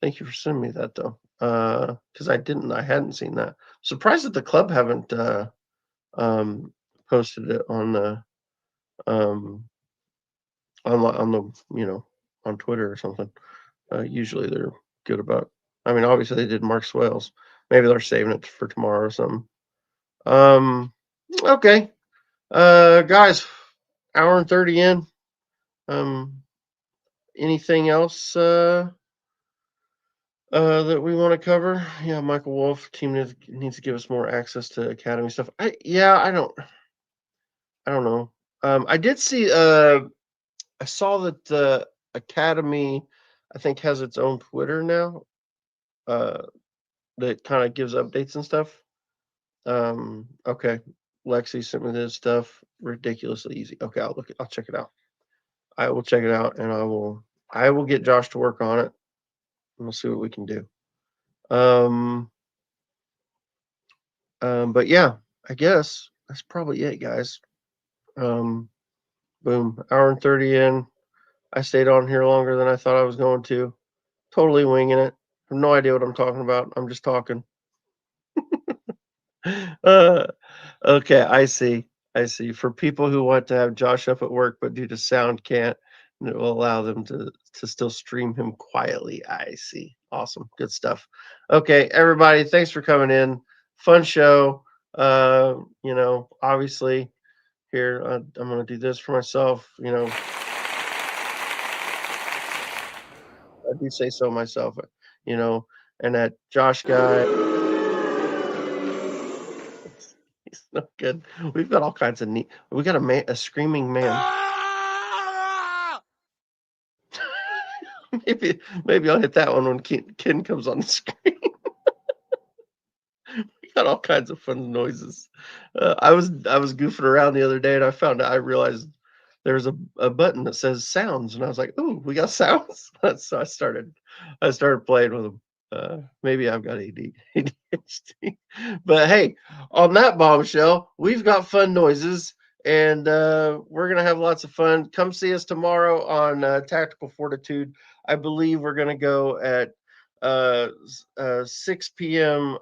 Thank you for sending me that though. Because I hadn't seen that. Surprised that the club haven't posted it on the on the on Twitter or something. Usually they're good about. I mean, obviously they did Mark Swales. Maybe they're saving it for tomorrow or something. Okay, guys, hour and 30 in. Anything else that we want to cover? Yeah, Michael Wolf team needs to give us more access to academy stuff. I don't know. I did see. I saw that the academy, I think, has its own Twitter now. that kind of gives updates and stuff. Okay. Lexi sent me this stuff. Ridiculously easy. Okay, I'll check it out. I will check it out, and I will get Josh to work on it, and we'll see what we can do. But yeah, I guess that's probably it, guys. Boom, hour and 30 in. I stayed on here longer than I thought I was going to. Totally winging it. I have no idea what I'm talking about. I'm just talking. Okay, I see. I see. For people who want to have Josh up at work, but due to sound can't, and it will allow them to still stream him quietly. I see. Awesome. Good stuff. Okay, everybody, thanks for coming in. Fun show. Obviously here, I'm going to do this for myself. I do say so myself, and that Josh guy. He's not good. We've got all kinds of neat. We got a screaming man. maybe I'll hit that one when Ken comes on the screen. We got all kinds of fun noises. I was goofing around the other day, and I realized there was a button that says sounds, and I was like, "Ooh, we got sounds!" So I started playing with them. Maybe I've got ADHD, but hey, on that bombshell, we've got fun noises, and we're gonna have lots of fun. Come see us tomorrow on Tactical Fortitude. I believe we're gonna go at 6 p.m.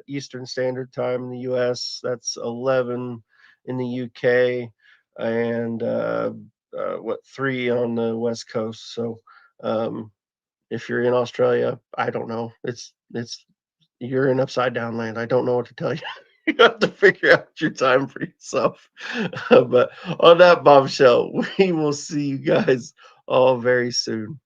Eastern Standard Time in the U.S. That's 11 in the UK, and 3 on the West Coast. So if you're in Australia, I don't know. It's you're in upside down land. I don't know what to tell you. You have to figure out your time for yourself. But on that bombshell, we will see you guys all very soon.